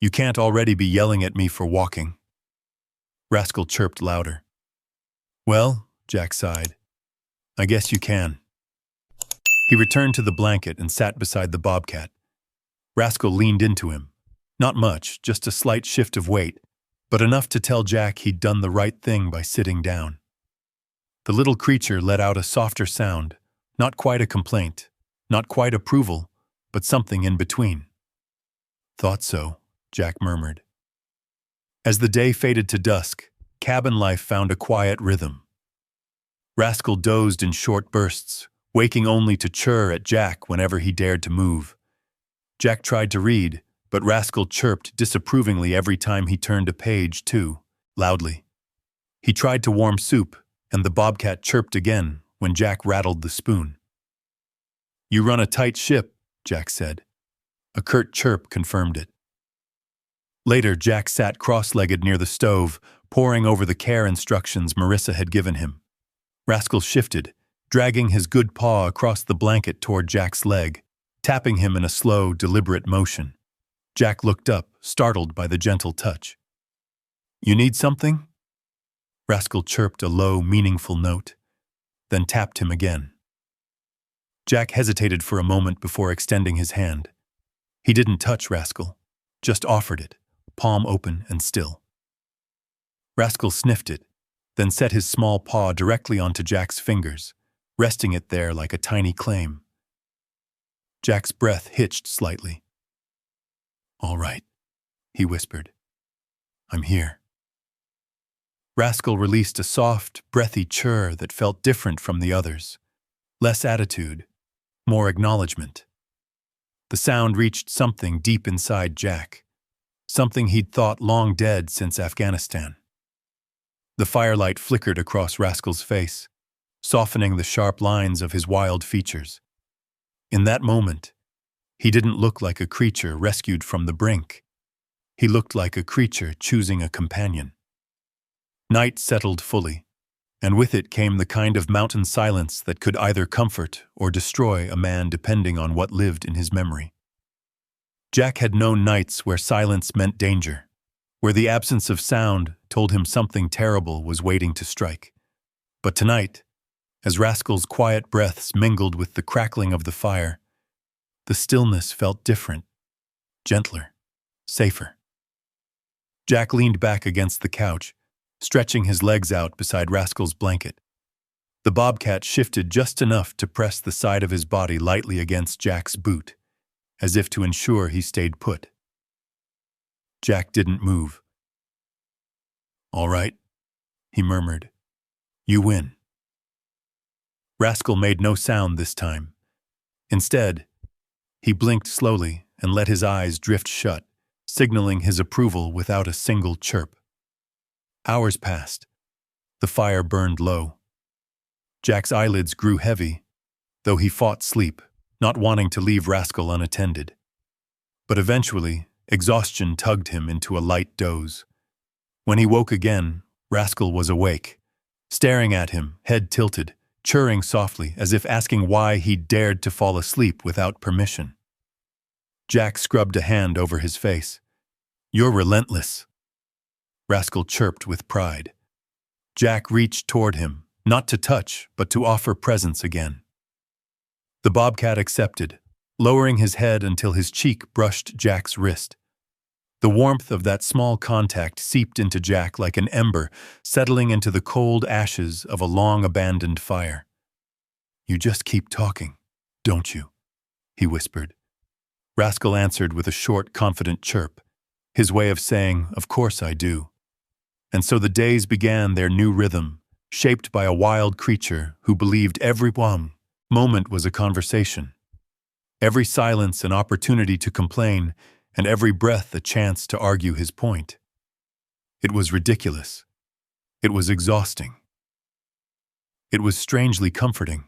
"You can't already be yelling at me for walking." Rascal chirped louder. "Well," Jack sighed, "I guess you can." He returned to the blanket and sat beside the bobcat. Rascal leaned into him. Not much, just a slight shift of weight, but enough to tell Jack he'd done the right thing by sitting down. The little creature let out a softer sound, not quite a complaint, not quite approval, but something in between. "Thought so," Jack murmured. As the day faded to dusk, cabin life found a quiet rhythm. Rascal dozed in short bursts, waking only to chirr at Jack whenever he dared to move. Jack tried to read, but Rascal chirped disapprovingly every time he turned a page, too, loudly. He tried to warm soup, and the bobcat chirped again when Jack rattled the spoon. "You run a tight ship," Jack said. A curt chirp confirmed it. Later, Jack sat cross-legged near the stove, poring over the care instructions Marissa had given him. Rascal shifted, dragging his good paw across the blanket toward Jack's leg, tapping him in a slow, deliberate motion. Jack looked up, startled by the gentle touch. "You need something?" Rascal chirped a low, meaningful note, then tapped him again. Jack hesitated for a moment before extending his hand. He didn't touch Rascal, just offered it, palm open and still. Rascal sniffed it, then set his small paw directly onto Jack's fingers, resting it there like a tiny claim. Jack's breath hitched slightly. "All right," he whispered. "I'm here." Rascal released a soft, breathy chirr that felt different from the others. Less attitude, more acknowledgement. The sound reached something deep inside Jack, something he'd thought long dead since Afghanistan. The firelight flickered across Rascal's face, softening the sharp lines of his wild features. In that moment, he didn't look like a creature rescued from the brink. He looked like a creature choosing a companion. Night settled fully, and with it came the kind of mountain silence that could either comfort or destroy a man depending on what lived in his memory. Jack had known nights where silence meant danger, where the absence of sound told him something terrible was waiting to strike. But tonight, as Rascal's quiet breaths mingled with the crackling of the fire, the stillness felt different, gentler, safer. Jack leaned back against the couch, stretching his legs out beside Rascal's blanket. The bobcat shifted just enough to press the side of his body lightly against Jack's boot, as if to ensure he stayed put. Jack didn't move. "All right," he murmured. "You win." Rascal made no sound this time. Instead, he blinked slowly and let his eyes drift shut, signaling his approval without a single chirp. Hours passed. The fire burned low. Jack's eyelids grew heavy, though he fought sleep, not wanting to leave Rascal unattended. But eventually, exhaustion tugged him into a light doze. When he woke again, Rascal was awake, staring at him, head tilted, churring softly as if asking why he'd dared to fall asleep without permission. Jack scrubbed a hand over his face. "You're relentless," Rascal chirped with pride. Jack reached toward him, not to touch, but to offer presence again. The bobcat accepted, lowering his head until his cheek brushed Jack's wrist. The warmth of that small contact seeped into Jack like an ember settling into the cold ashes of a long-abandoned fire. "You just keep talking, don't you?" he whispered. Rascal answered with a short, confident chirp, his way of saying, "Of course I do." And so the days began their new rhythm, shaped by a wild creature who believed every moment was a conversation, every silence an opportunity to complain, and every breath a chance to argue his point. It was ridiculous. It was exhausting. It was strangely comforting.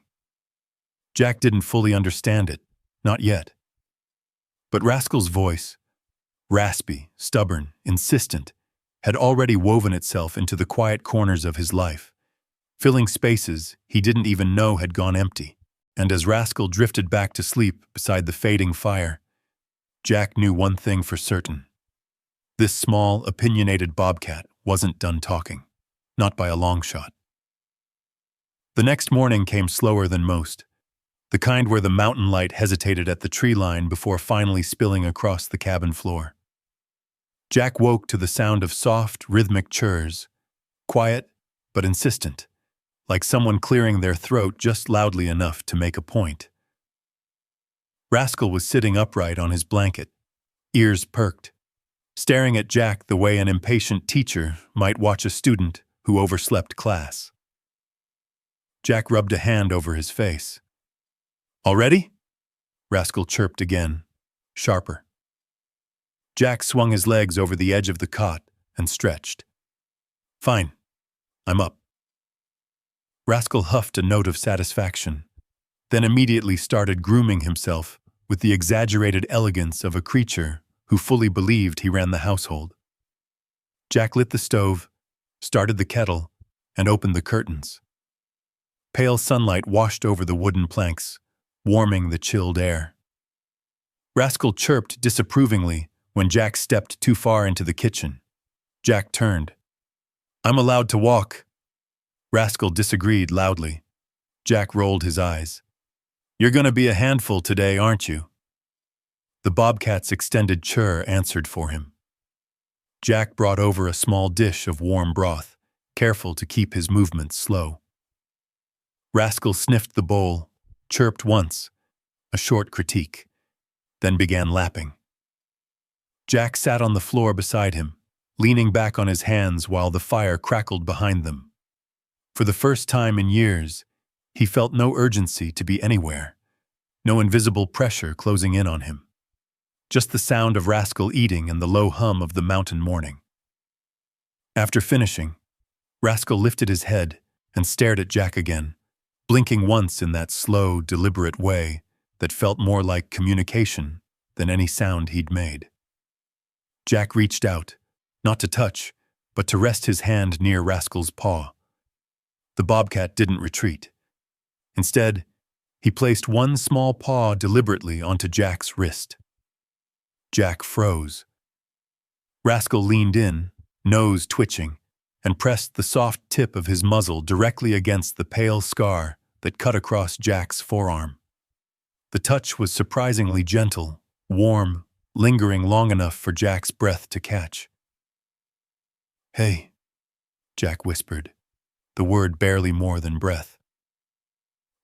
Jack didn't fully understand it, not yet. But Rascal's voice, raspy, stubborn, insistent, had already woven itself into the quiet corners of his life, filling spaces he didn't even know had gone empty. And as Rascal drifted back to sleep beside the fading fire, Jack knew one thing for certain. This small, opinionated bobcat wasn't done talking, not by a long shot. The next morning came slower than most, the kind where the mountain light hesitated at the tree line before finally spilling across the cabin floor. Jack woke to the sound of soft, rhythmic churs, quiet but insistent, like someone clearing their throat just loudly enough to make a point. Rascal was sitting upright on his blanket, ears perked, staring at Jack the way an impatient teacher might watch a student who overslept class. Jack rubbed a hand over his face. "Already?" Rascal chirped again, sharper. Jack swung his legs over the edge of the cot and stretched. "Fine. I'm up." Rascal huffed a note of satisfaction, then immediately started grooming himself with the exaggerated elegance of a creature who fully believed he ran the household. Jack lit the stove, started the kettle, and opened the curtains. Pale sunlight washed over the wooden planks, warming the chilled air. Rascal chirped disapprovingly when Jack stepped too far into the kitchen. Jack turned. "I'm allowed to walk." Rascal disagreed loudly. Jack rolled his eyes. "You're going to be a handful today, aren't you?" The bobcat's extended chirr answered for him. Jack brought over a small dish of warm broth, careful to keep his movements slow. Rascal sniffed the bowl, chirped once, a short critique, then began lapping. Jack sat on the floor beside him, leaning back on his hands while the fire crackled behind them. For the first time in years, he felt no urgency to be anywhere, no invisible pressure closing in on him. Just the sound of Rascal eating and the low hum of the mountain morning. After finishing, Rascal lifted his head and stared at Jack again, blinking once in that slow, deliberate way that felt more like communication than any sound he'd made. Jack reached out, not to touch, but to rest his hand near Rascal's paw. The bobcat didn't retreat. Instead, he placed one small paw deliberately onto Jack's wrist. Jack froze. Rascal leaned in, nose twitching, and pressed the soft tip of his muzzle directly against the pale scar that cut across Jack's forearm. The touch was surprisingly gentle, warm, lingering long enough for Jack's breath to catch. "Hey," Jack whispered, the word barely more than breath.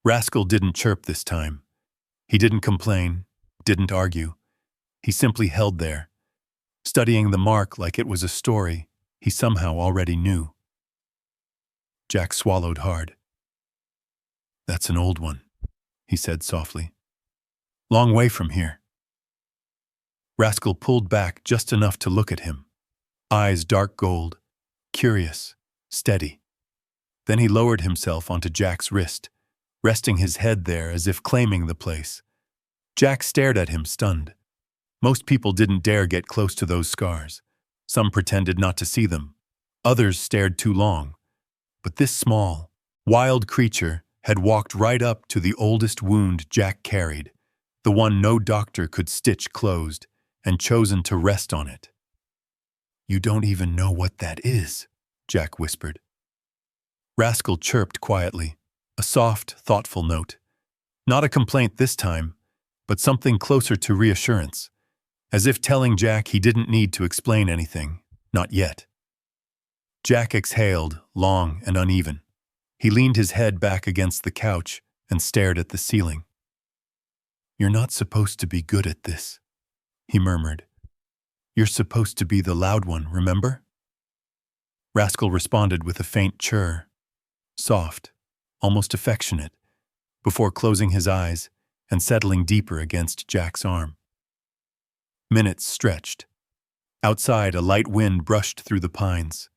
Rascal didn't chirp this time. He didn't complain, didn't argue. He simply held there, studying the mark like it was a story he somehow already knew. Jack swallowed hard. "That's an old one," he said softly. "Long way from here." Rascal pulled back just enough to look at him, eyes dark gold, curious, steady. Then he lowered himself onto Jack's wrist, resting his head there as if claiming the place. Jack stared at him, stunned. Most people didn't dare get close to those scars. Some pretended not to see them. Others stared too long. But this small, wild creature had walked right up to the oldest wound Jack carried, the one no doctor could stitch closed, and chosen to rest on it. "You don't even know what that is," Jack whispered. Rascal chirped quietly, a soft, thoughtful note. Not a complaint this time, but something closer to reassurance, as if telling Jack he didn't need to explain anything, not yet. Jack exhaled, long and uneven. He leaned his head back against the couch and stared at the ceiling. "You're not supposed to be good at this," he murmured. "You're supposed to be the loud one, remember?" Rascal responded with a faint chirr, soft, almost affectionate, before closing his eyes and settling deeper against Jack's arm. Minutes stretched. Outside, a light wind brushed through the pines.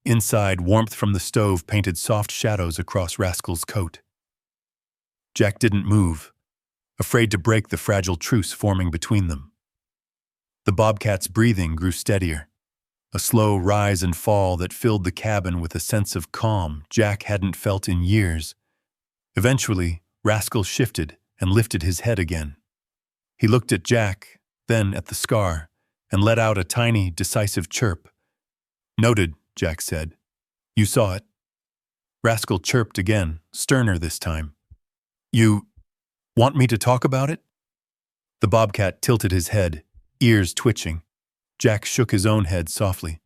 Inside, warmth from the stove painted soft shadows across Rascal's coat. Jack didn't move, afraid to break the fragile truce forming between them. The bobcat's breathing grew steadier, a slow rise and fall that filled the cabin with a sense of calm Jack hadn't felt in years. Eventually, Rascal shifted and lifted his head again. He looked at Jack, then at the scar, and let out a tiny, decisive chirp. "Noted," Jack said. "You saw it." Rascal chirped again, sterner this time. "You want me to talk about it?" The bobcat tilted his head, ears twitching. Jack shook his own head softly.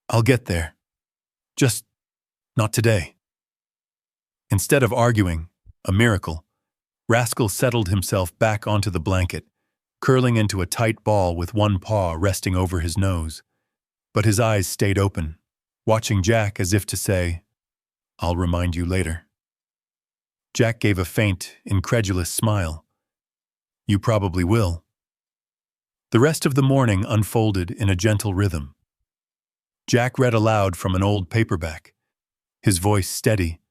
"I'll get there. Just not today." Instead of arguing, a miracle, Rascal settled himself back onto the blanket, curling into a tight ball with one paw resting over his nose. But his eyes stayed open, watching Jack as if to say, "I'll remind you later." Jack gave a faint, incredulous smile. "You probably will." The rest of the morning unfolded in a gentle rhythm. Jack read aloud from an old paperback, his voice steady,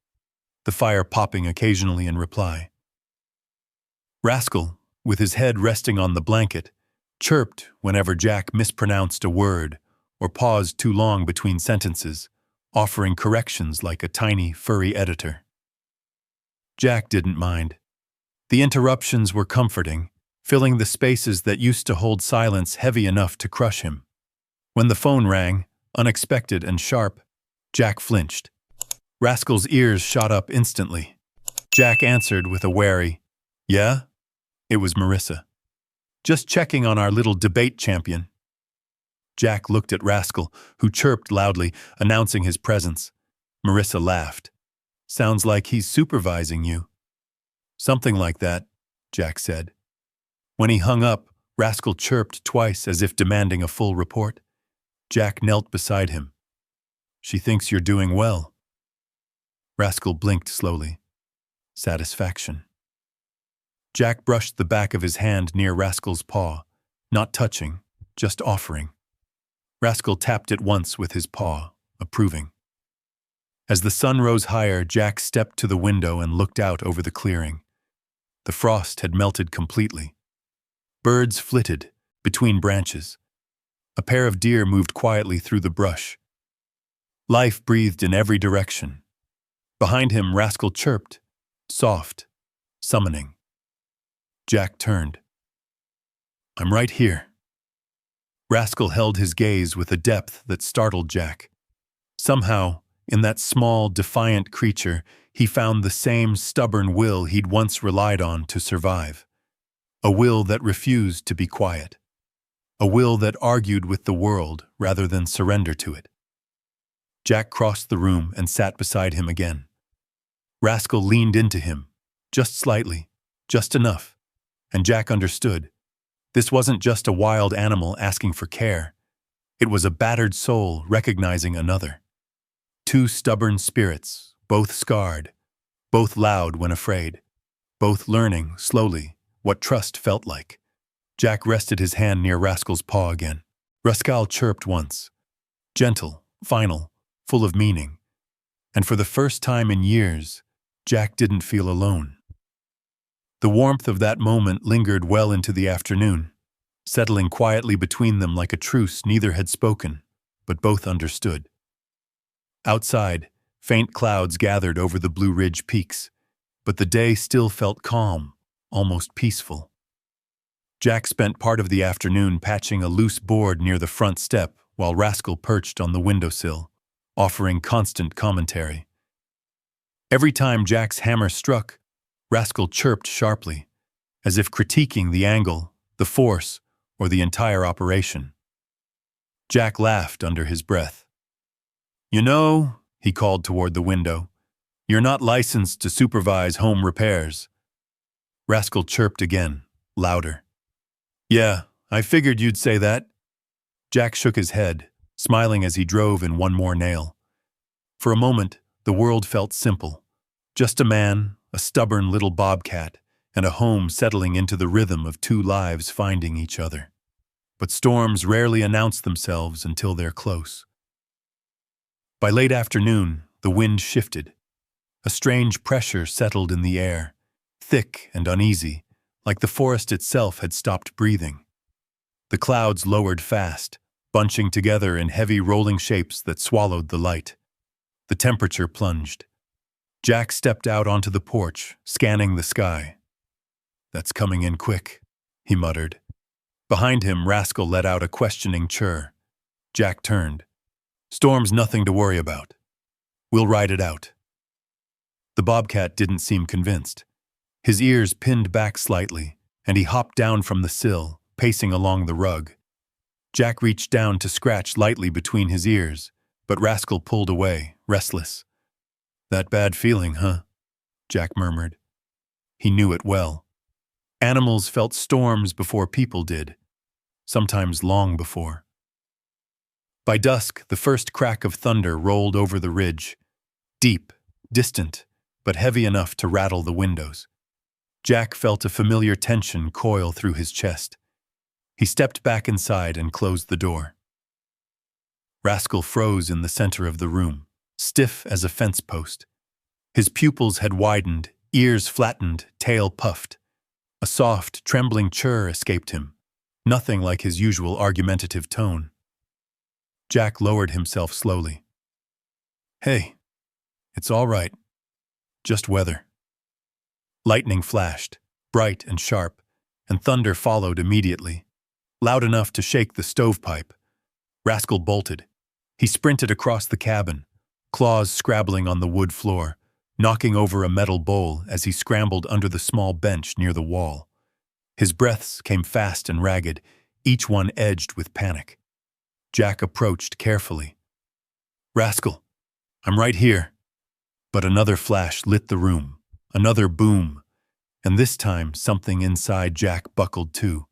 the fire popping occasionally in reply. Rascal, with his head resting on the blanket, chirped whenever Jack mispronounced a word or paused too long between sentences, offering corrections like a tiny, furry editor. Jack didn't mind. The interruptions were comforting, filling the spaces that used to hold silence heavy enough to crush him. When the phone rang, unexpected and sharp, Jack flinched. Rascal's ears shot up instantly. Jack answered with a wary, "Yeah?" It was Marissa. "Just checking on our little debate champion." Jack looked at Rascal, who chirped loudly, announcing his presence. Marissa laughed. "Sounds like he's supervising you." "Something like that," Jack said. When he hung up, Rascal chirped twice as if demanding a full report. Jack knelt beside him. "She thinks you're doing well." Rascal blinked slowly. Satisfaction. Jack brushed the back of his hand near Rascal's paw, not touching, just offering. Rascal tapped it once with his paw, approving. As the sun rose higher, Jack stepped to the window and looked out over the clearing. The frost had melted completely. Birds flitted between branches. A pair of deer moved quietly through the brush. Life breathed in every direction. Behind him, Rascal chirped, soft, summoning. Jack turned. "I'm right here." Rascal held his gaze with a depth that startled Jack. Somehow, in that small, defiant creature, he found the same stubborn will he'd once relied on to survive. A will that refused to be quiet. A will that argued with the world rather than surrender to it. Jack crossed the room and sat beside him again. Rascal leaned into him, just slightly, just enough, and Jack understood. This wasn't just a wild animal asking for care. It was a battered soul recognizing another. Two stubborn spirits, both scarred, both loud when afraid, both learning, slowly, what trust felt like. Jack rested his hand near Rascal's paw again. Rascal chirped once, gentle, final, full of meaning. And for the first time in years, Jack didn't feel alone. The warmth of that moment lingered well into the afternoon, settling quietly between them like a truce neither had spoken, but both understood. Outside, faint clouds gathered over the Blue Ridge peaks, but the day still felt calm, almost peaceful. Jack spent part of the afternoon patching a loose board near the front step while Rascal perched on the windowsill, offering constant commentary. Every time Jack's hammer struck, Rascal chirped sharply, as if critiquing the angle, the force, or the entire operation. Jack laughed under his breath. "You know," he called toward the window, "you're not licensed to supervise home repairs." Rascal chirped again, louder. "Yeah, I figured you'd say that." Jack shook his head, smiling as he drove in one more nail. For a moment, the world felt simple. Just a man, a stubborn little bobcat, and a home settling into the rhythm of two lives finding each other. but storms rarely announce themselves until they're close. By late afternoon, the wind shifted. A strange pressure settled in the air, thick and uneasy, like the forest itself had stopped breathing. The clouds lowered fast, bunching together in heavy rolling shapes that swallowed the light. The temperature plunged. Jack stepped out onto the porch, scanning the sky. "That's coming in quick," he muttered. Behind him, Rascal let out a questioning chirr. Jack turned. "Storm's nothing to worry about. We'll ride it out." The bobcat didn't seem convinced. His ears pinned back slightly, and he hopped down from the sill, pacing along the rug. Jack reached down to scratch lightly between his ears, but Rascal pulled away, restless. "That bad feeling, huh?" Jack murmured. He knew it well. Animals felt storms before people did, sometimes long before. By dusk, the first crack of thunder rolled over the ridge, deep, distant, but heavy enough to rattle the windows. Jack felt a familiar tension coil through his chest. He stepped back inside and closed the door. Rascal froze in the center of the room, stiff as a fence post. His pupils had widened, ears flattened, tail puffed. A soft, trembling chirr escaped him, nothing like his usual argumentative tone. Jack lowered himself slowly. "Hey, it's all right. Just weather." Lightning flashed, bright and sharp, and thunder followed immediately, loud enough to shake the stovepipe. Rascal bolted. He sprinted across the cabin, claws scrabbling on the wood floor, knocking over a metal bowl as he scrambled under the small bench near the wall. His breaths came fast and ragged, each one edged with panic. Jack approached carefully. "Rascal, I'm right here." But another flash lit the room, another boom, and this time something inside Jack buckled too.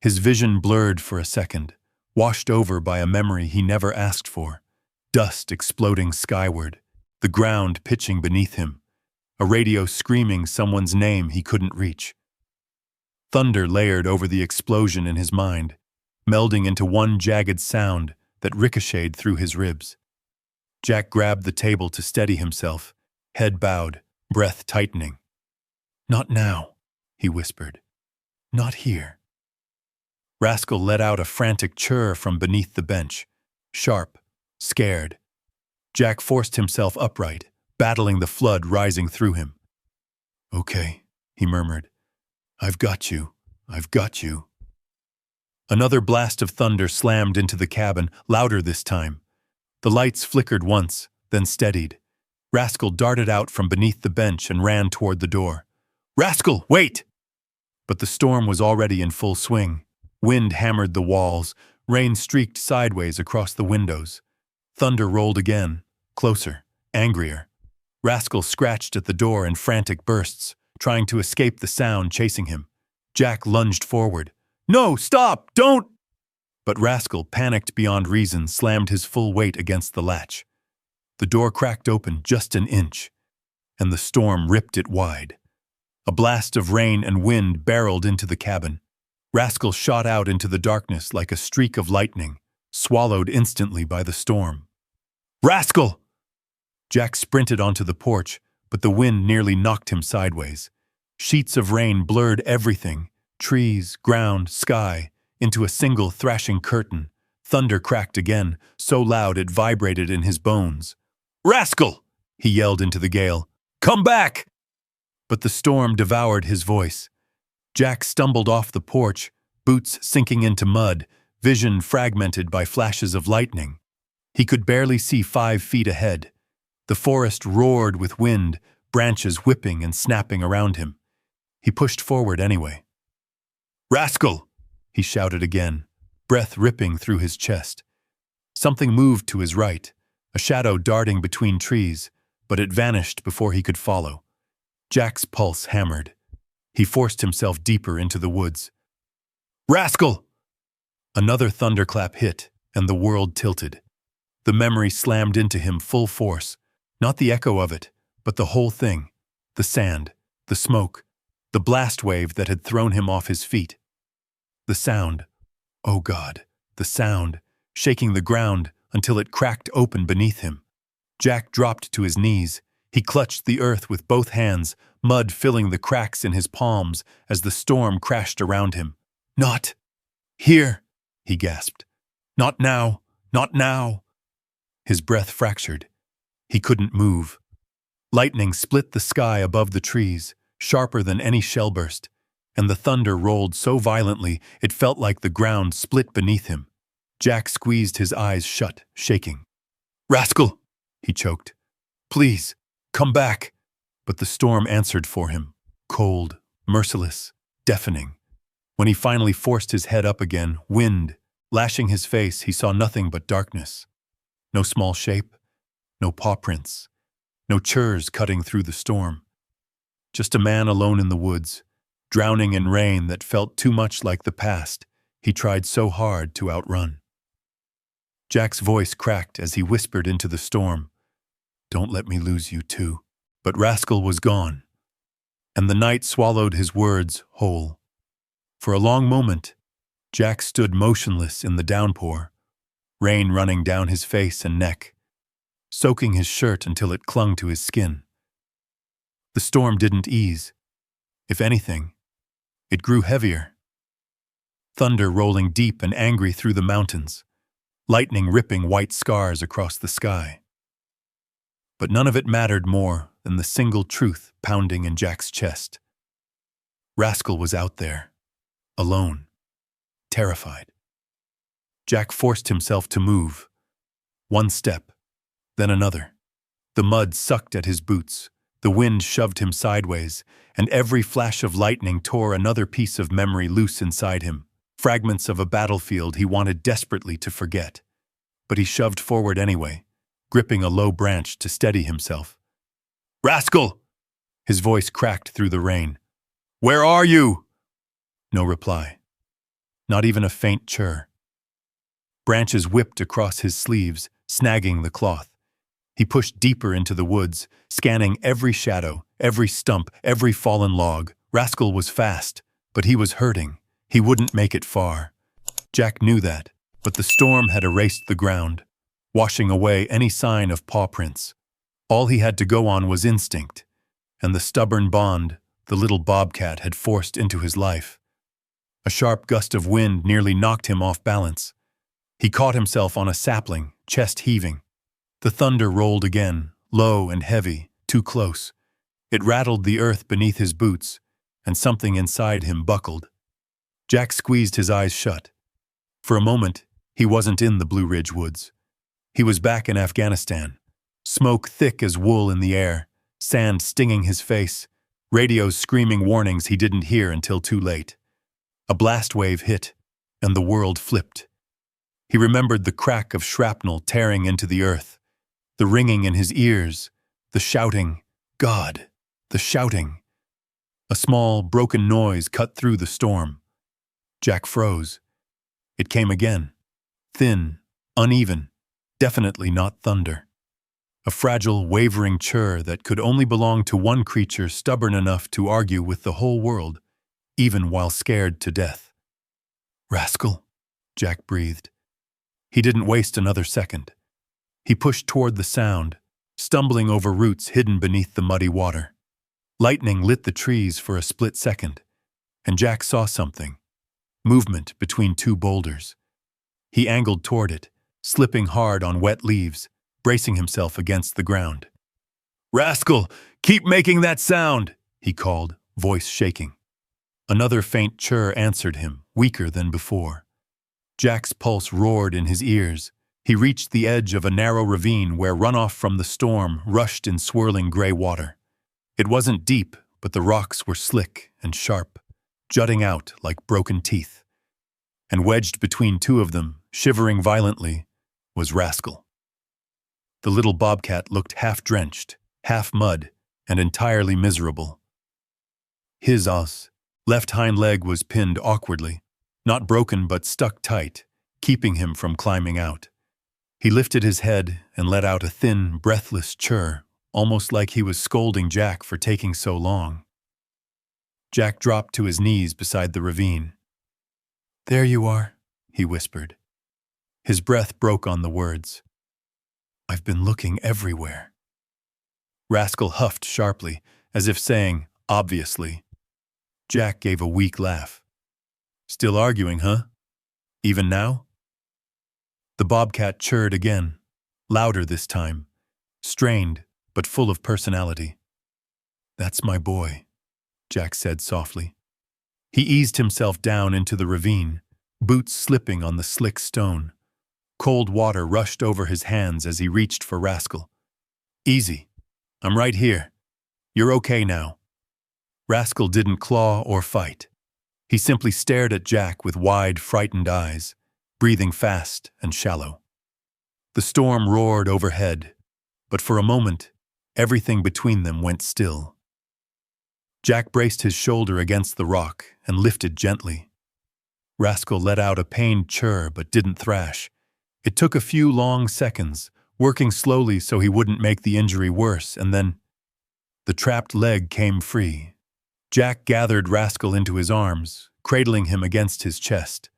His vision blurred for a second, washed over by a memory he never asked for. Dust exploding skyward, the ground pitching beneath him, a radio screaming someone's name he couldn't reach. Thunder layered over the explosion in his mind, melding into one jagged sound that ricocheted through his ribs. Jack grabbed the table to steady himself, head bowed, breath tightening. "Not now," he whispered. "Not here." Rascal let out a frantic chirr from beneath the bench, sharp, scared. Jack forced himself upright, battling the flood rising through him. "Okay," he murmured. I've got you. Another blast of thunder slammed into the cabin, louder this time. The lights flickered once, then steadied. Rascal darted out from beneath the bench and ran toward the door. "Rascal, wait!" But the storm was already in full swing. Wind hammered the walls, rain streaked sideways across the windows. Thunder rolled again, closer, angrier. Rascal scratched at the door in frantic bursts, trying to escape the sound chasing him. Jack lunged forward. "No, stop! Don't!" But Rascal, panicked beyond reason, slammed his full weight against the latch. The door cracked open just an inch, and the storm ripped it wide. A blast of rain and wind barreled into the cabin. Rascal shot out into the darkness like a streak of lightning, swallowed instantly by the storm. "Rascal!" Jack sprinted onto the porch, but the wind nearly knocked him sideways. Sheets of rain blurred everything, trees, ground, sky, into a single thrashing curtain. Thunder cracked again, so loud it vibrated in his bones. "Rascal!" he yelled into the gale. "Come back!" But the storm devoured his voice. Jack stumbled off the porch, boots sinking into mud, vision fragmented by flashes of lightning. He could barely see 5 feet ahead. The forest roared with wind, branches whipping and snapping around him. He pushed forward anyway. "Rascal!" he shouted again, breath ripping through his chest. Something moved to his right, a shadow darting between trees, but it vanished before he could follow. Jack's pulse hammered. He forced himself deeper into the woods. "Rascal!" Another thunderclap hit, and the world tilted. The memory slammed into him full force, not the echo of it, but the whole thing, the sand, the smoke, the blast wave that had thrown him off his feet. The sound, Oh God, the sound, shaking the ground until it cracked open beneath him. Jack dropped to his knees. He clutched the earth with both hands, mud filling the cracks in his palms as the storm crashed around him. "Not here," he gasped. "Not now, not now." His breath fractured. He couldn't move. Lightning split the sky above the trees, sharper than any shell burst, and the thunder rolled so violently it felt like the ground split beneath him. Jack squeezed his eyes shut, shaking. "Rascal!" he choked. "Please, come back." But the storm answered for him, cold, merciless, deafening. When he finally forced his head up again, wind lashing his face, he saw nothing but darkness. No small shape, no paw prints, no churs cutting through the storm. Just a man alone in the woods, drowning in rain that felt too much like the past he tried so hard to outrun. Jack's voice cracked as he whispered into the storm, "Don't let me lose you too." But Rascal was gone, and the night swallowed his words whole. For a long moment, Jack stood motionless in the downpour, rain running down his face and neck, soaking his shirt until it clung to his skin. The storm didn't ease. If anything, it grew heavier. Thunder rolling deep and angry through the mountains, lightning ripping white scars across the sky. But none of it mattered more than the single truth pounding in Jack's chest. Rascal was out there, alone, terrified. Jack forced himself to move. One step, then another. The mud sucked at his boots, the wind shoved him sideways, and every flash of lightning tore another piece of memory loose inside him, fragments of a battlefield he wanted desperately to forget. But he shoved forward anyway, gripping a low branch to steady himself. "Rascal!" His voice cracked through the rain. "Where are you?" No reply. Not even a faint chirr. Branches whipped across his sleeves, snagging the cloth. He pushed deeper into the woods, scanning every shadow, every stump, every fallen log. Rascal was fast, but he was hurting. He wouldn't make it far. Jack knew that, but the storm had erased the ground, washing away any sign of paw prints. All he had to go on was instinct, and the stubborn bond the little bobcat had forced into his life. A sharp gust of wind nearly knocked him off balance. He caught himself on a sapling, chest heaving. The thunder rolled again, low and heavy, too close. It rattled the earth beneath his boots, and something inside him buckled. Jack squeezed his eyes shut. For a moment, he wasn't in the Blue Ridge woods. He was back in Afghanistan. Smoke thick as wool in the air, sand stinging his face, radios screaming warnings he didn't hear until too late. A blast wave hit, and the world flipped. He remembered the crack of shrapnel tearing into the earth, the ringing in his ears, the shouting, God, the shouting. A small, broken noise cut through the storm. Jack froze. It came again, thin, uneven, definitely not thunder. A fragile, wavering chirr that could only belong to one creature stubborn enough to argue with the whole world, even while scared to death. "Rascal," Jack breathed. He didn't waste another second. He pushed toward the sound, stumbling over roots hidden beneath the muddy water. Lightning lit the trees for a split second, and Jack saw something. Movement between two boulders. He angled toward it, slipping hard on wet leaves, bracing himself against the ground. "Rascal, keep making that sound," he called, voice shaking. Another faint chirr answered him, weaker than before. Jack's pulse roared in his ears. He reached the edge of a narrow ravine where runoff from the storm rushed in swirling gray water. It wasn't deep, but the rocks were slick and sharp, jutting out like broken teeth. And wedged between two of them, shivering violently, was Rascal. The little bobcat looked half-drenched, half mud, and entirely miserable. His left hind leg was pinned awkwardly, not broken but stuck tight, keeping him from climbing out. He lifted his head and let out a thin, breathless chirr, almost like he was scolding Jack for taking so long. Jack dropped to his knees beside the ravine. "There you are," he whispered. His breath broke on the words. I've been looking everywhere. Rascal huffed sharply, as if saying, obviously. Jack gave a weak laugh. Still arguing, huh? Even now? The bobcat chirred again, louder this time, strained but full of personality. That's my boy, Jack said softly. He eased himself down into the ravine, boots slipping on the slick stone. Cold water rushed over his hands as he reached for Rascal. Easy. I'm right here. You're okay now. Rascal didn't claw or fight. He simply stared at Jack with wide, frightened eyes, breathing fast and shallow. The storm roared overhead, but for a moment, everything between them went still. Jack braced his shoulder against the rock and lifted gently. Rascal let out a pained chirr but didn't thrash. It took a few long seconds, working slowly so he wouldn't make the injury worse, and then the trapped leg came free. Jack gathered Rascal into his arms, cradling him against his chest.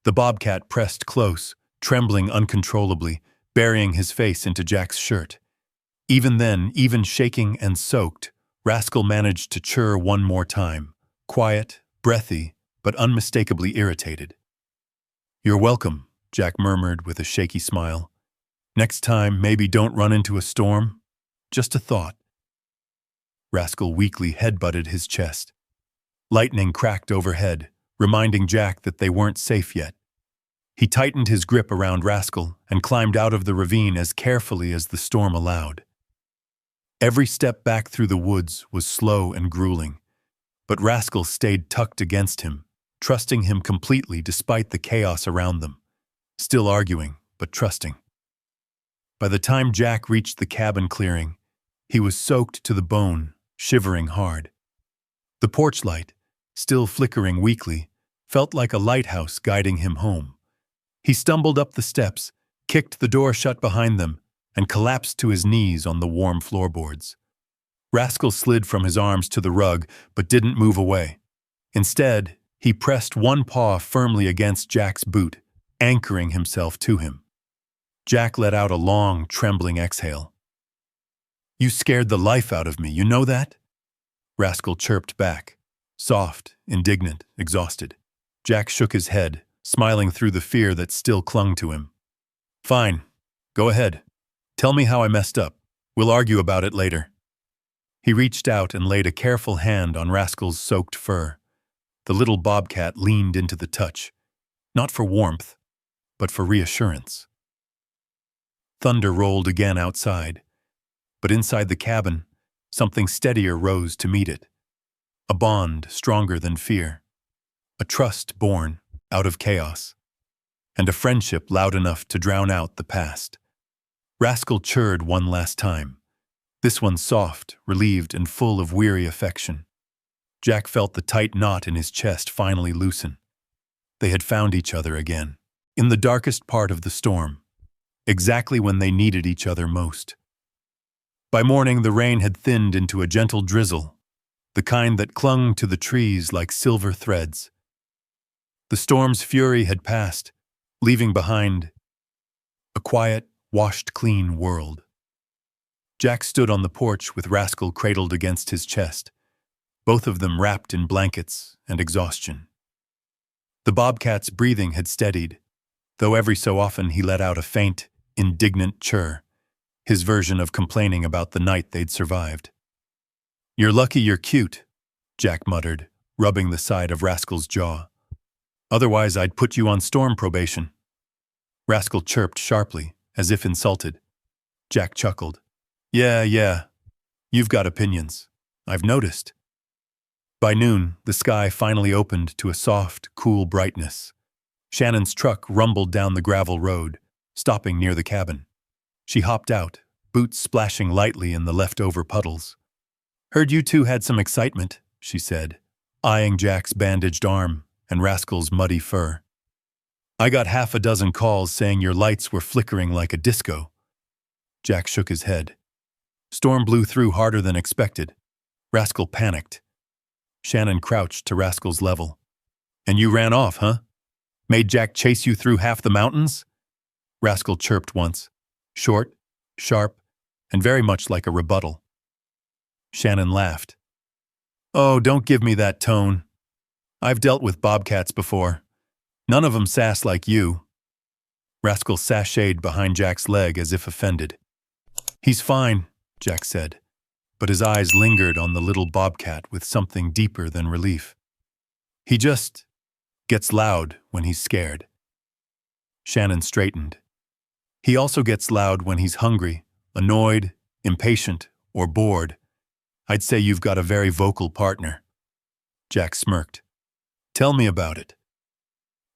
The bobcat pressed close, trembling uncontrollably, burying his face into Jack's shirt. Even then, even shaking and soaked, Rascal managed to chirr one more time, quiet, breathy, but unmistakably irritated. You're welcome, Jack murmured with a shaky smile. Next time, maybe don't run into a storm. Just a thought. Rascal weakly headbutted his chest. Lightning cracked overhead, reminding Jack that they weren't safe yet. He tightened his grip around Rascal and climbed out of the ravine as carefully as the storm allowed. Every step back through the woods was slow and grueling, but Rascal stayed tucked against him, trusting him completely despite the chaos around them, still arguing, but trusting. By the time Jack reached the cabin clearing, he was soaked to the bone, shivering hard. The porch light, still flickering weakly, felt like a lighthouse guiding him home. He stumbled up the steps, kicked the door shut behind them, and collapsed to his knees on the warm floorboards. Rascal slid from his arms to the rug, but didn't move away. Instead, he pressed one paw firmly against Jack's boot, anchoring himself to him. Jack let out a long, trembling exhale. You scared the life out of me, you know that? Rascal chirped back, soft, indignant, exhausted. Jack shook his head, smiling through the fear that still clung to him. Fine, go ahead. Tell me how I messed up. We'll argue about it later. He reached out and laid a careful hand on Rascal's soaked fur. The little bobcat leaned into the touch, not for warmth, but for reassurance. Thunder rolled again outside, but inside the cabin, something steadier rose to meet it. A bond stronger than fear. A trust born out of chaos. And a friendship loud enough to drown out the past. Rascal chirred one last time. This one soft, relieved, and full of weary affection. Jack felt the tight knot in his chest finally loosen. They had found each other again. In the darkest part of the storm. Exactly when they needed each other most. By morning, the rain had thinned into a gentle drizzle, the kind that clung to the trees like silver threads. The storm's fury had passed, leaving behind a quiet, washed-clean world. Jack stood on the porch with Rascal cradled against his chest, both of them wrapped in blankets and exhaustion. The bobcat's breathing had steadied, though every so often he let out a faint, indignant chirr, his version of complaining about the night they'd survived. You're lucky you're cute, Jack muttered, rubbing the side of Rascal's jaw. Otherwise I'd put you on storm probation. Rascal chirped sharply, as if insulted. Jack chuckled. Yeah, you've got opinions. I've noticed. By noon, the sky finally opened to a soft, cool brightness. Shannon's truck rumbled down the gravel road, stopping near the cabin. She hopped out, boots splashing lightly in the leftover puddles. Heard you two had some excitement, she said, eyeing Jack's bandaged arm and Rascal's muddy fur. I got half a dozen calls saying your lights were flickering like a disco. Jack shook his head. Storm blew through harder than expected. Rascal panicked. Shannon crouched to Rascal's level. And you ran off, huh? Made Jack chase you through half the mountains? Rascal chirped once, short, sharp, and very much like a rebuttal. Shannon laughed. Oh, don't give me that tone. I've dealt with bobcats before. None of 'em sass like you. Rascal sashayed behind Jack's leg as if offended. He's fine, Jack said, but his eyes lingered on the little bobcat with something deeper than relief. He just gets loud when he's scared. Shannon straightened. He also gets loud when he's hungry, annoyed, impatient, or bored. I'd say you've got a very vocal partner. Jack smirked. Tell me about it.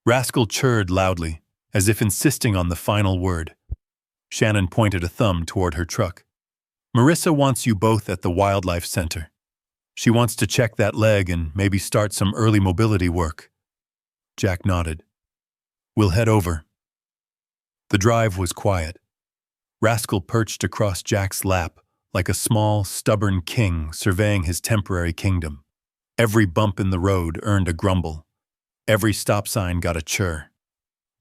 Rascal chirred loudly, as if insisting on the final word. Shannon pointed a thumb toward her truck. Marissa wants you both at the Wildlife Center. She wants to check that leg and maybe start some early mobility work. Jack nodded. We'll head over. The drive was quiet. Rascal perched across Jack's lap like a small, stubborn king surveying his temporary kingdom. Every bump in the road earned a grumble. Every stop sign got a chirr.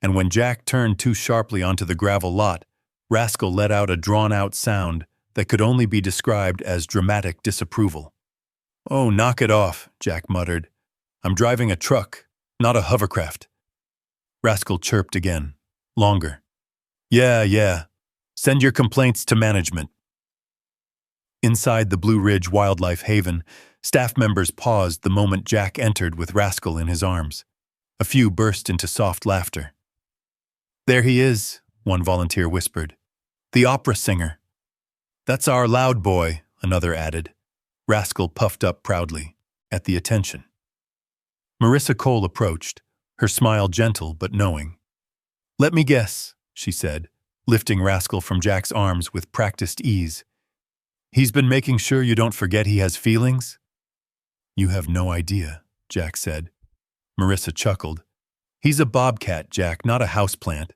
And when Jack turned too sharply onto the gravel lot, Rascal let out a drawn-out sound that could only be described as dramatic disapproval. Oh, knock it off, Jack muttered. I'm driving a truck, not a hovercraft. Rascal chirped again, longer. Yeah. Send your complaints to management. Inside the Blue Ridge Wildlife Haven, staff members paused the moment Jack entered with Rascal in his arms. A few burst into soft laughter. There he is, one volunteer whispered. The opera singer. That's our loud boy, another added. Rascal puffed up proudly, at the attention. Marissa Cole approached, her smile gentle but knowing. Let me guess, she said, lifting Rascal from Jack's arms with practiced ease. He's been making sure you don't forget he has feelings? You have no idea, Jack said. Marissa chuckled. He's a bobcat, Jack, not a houseplant.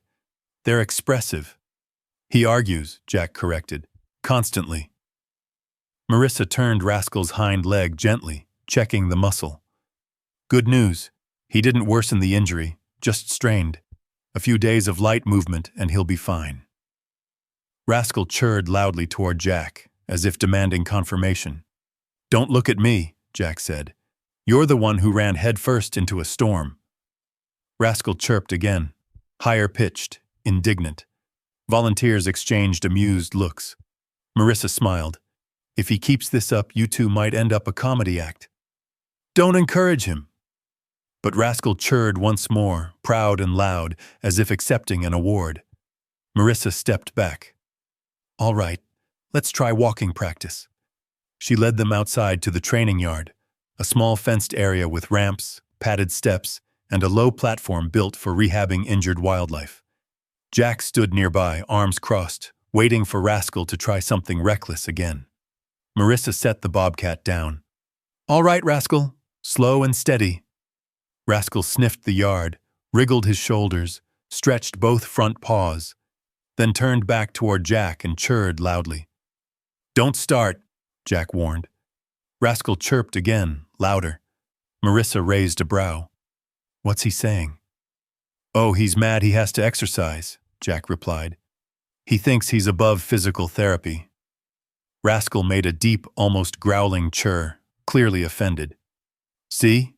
They're expressive. He argues, Jack corrected, constantly. Marissa turned Rascal's hind leg gently, checking the muscle. Good news. He didn't worsen the injury, just strained. A few days of light movement and he'll be fine. Rascal chirred loudly toward Jack, as if demanding confirmation. Don't look at me, Jack said. You're the one who ran headfirst into a storm. Rascal chirped again, higher-pitched, indignant. Volunteers exchanged amused looks. Marissa smiled. If he keeps this up, you two might end up a comedy act. Don't encourage him. But Rascal chirred once more, proud and loud, as if accepting an award. Marissa stepped back. All right, let's try walking practice. She led them outside to the training yard, a small fenced area with ramps, padded steps, and a low platform built for rehabbing injured wildlife. Jack stood nearby, arms crossed, waiting for Rascal to try something reckless again. Marissa set the bobcat down. All right, Rascal, slow and steady. Rascal sniffed the yard, wriggled his shoulders, stretched both front paws, then turned back toward Jack and chirred loudly. Don't start, Jack warned. Rascal chirped again, louder. Marissa raised a brow. What's he saying? Oh, he's mad he has to exercise, Jack replied. He thinks he's above physical therapy. Rascal made a deep, almost growling chirr, clearly offended. See?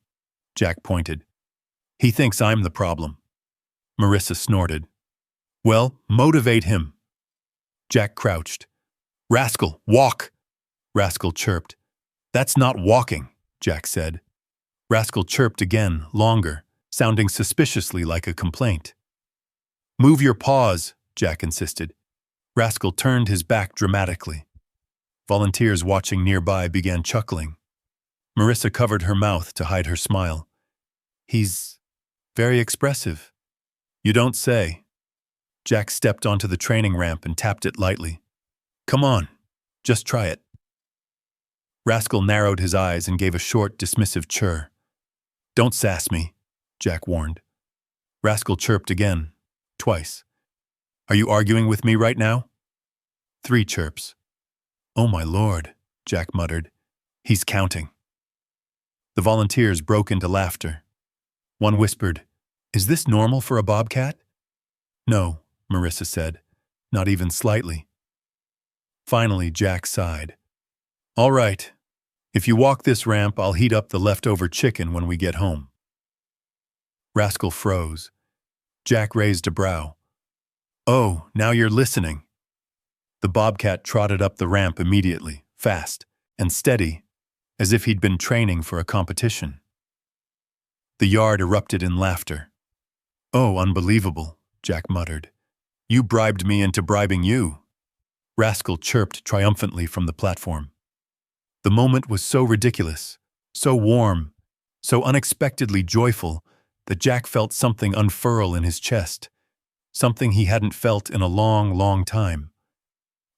Jack pointed. He thinks I'm the problem. Marissa snorted. Well, motivate him. Jack crouched. Rascal, walk! Rascal chirped. That's not walking, Jack said. Rascal chirped again, longer, sounding suspiciously like a complaint. Move your paws, Jack insisted. Rascal turned his back dramatically. Volunteers watching nearby began chuckling. Marissa covered her mouth to hide her smile. He's very expressive. You don't say. Jack stepped onto the training ramp and tapped it lightly. Come on, just try it. Rascal narrowed his eyes and gave a short, dismissive chirr. Don't sass me, Jack warned. Rascal chirped again, twice. Are you arguing with me right now? 3 chirps. Oh my lord, Jack muttered. He's counting. The volunteers broke into laughter. One whispered, Is this normal for a bobcat? No, Marissa said, not even slightly. Finally, Jack sighed. All right. If you walk this ramp, I'll heat up the leftover chicken when we get home. Rascal froze. Jack raised a brow. Oh, now you're listening. The bobcat trotted up the ramp immediately, fast and steady, as if he'd been training for a competition. The yard erupted in laughter. Oh, unbelievable, Jack muttered. You bribed me into bribing you. Rascal chirped triumphantly from the platform. The moment was so ridiculous, so warm, so unexpectedly joyful that Jack felt something unfurl in his chest, something he hadn't felt in a long, long time.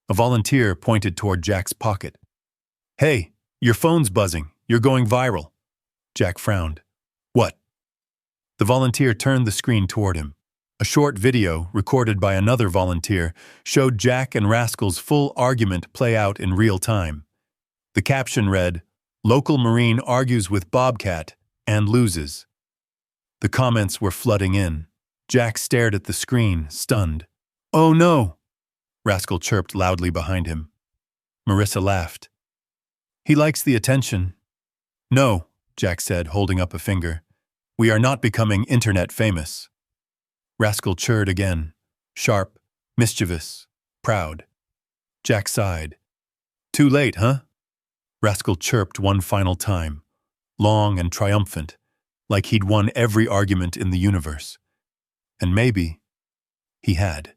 A volunteer pointed toward Jack's pocket. Hey, your phone's buzzing. You're going viral. Jack frowned. What? The volunteer turned the screen toward him. A short video, recorded by another volunteer, showed Jack and Rascal's full argument play out in real time. The caption read, "Local Marine argues with Bobcat and loses." The comments were flooding in. Jack stared at the screen, stunned. Oh no! Rascal chirped loudly behind him. Marissa laughed. He likes the attention. No, Jack said, holding up a finger. We are not becoming internet famous. Rascal chirred again, sharp, mischievous, proud. Jack sighed. Too late, huh? Rascal chirped one final time, long and triumphant, like he'd won every argument in the universe. And maybe he had.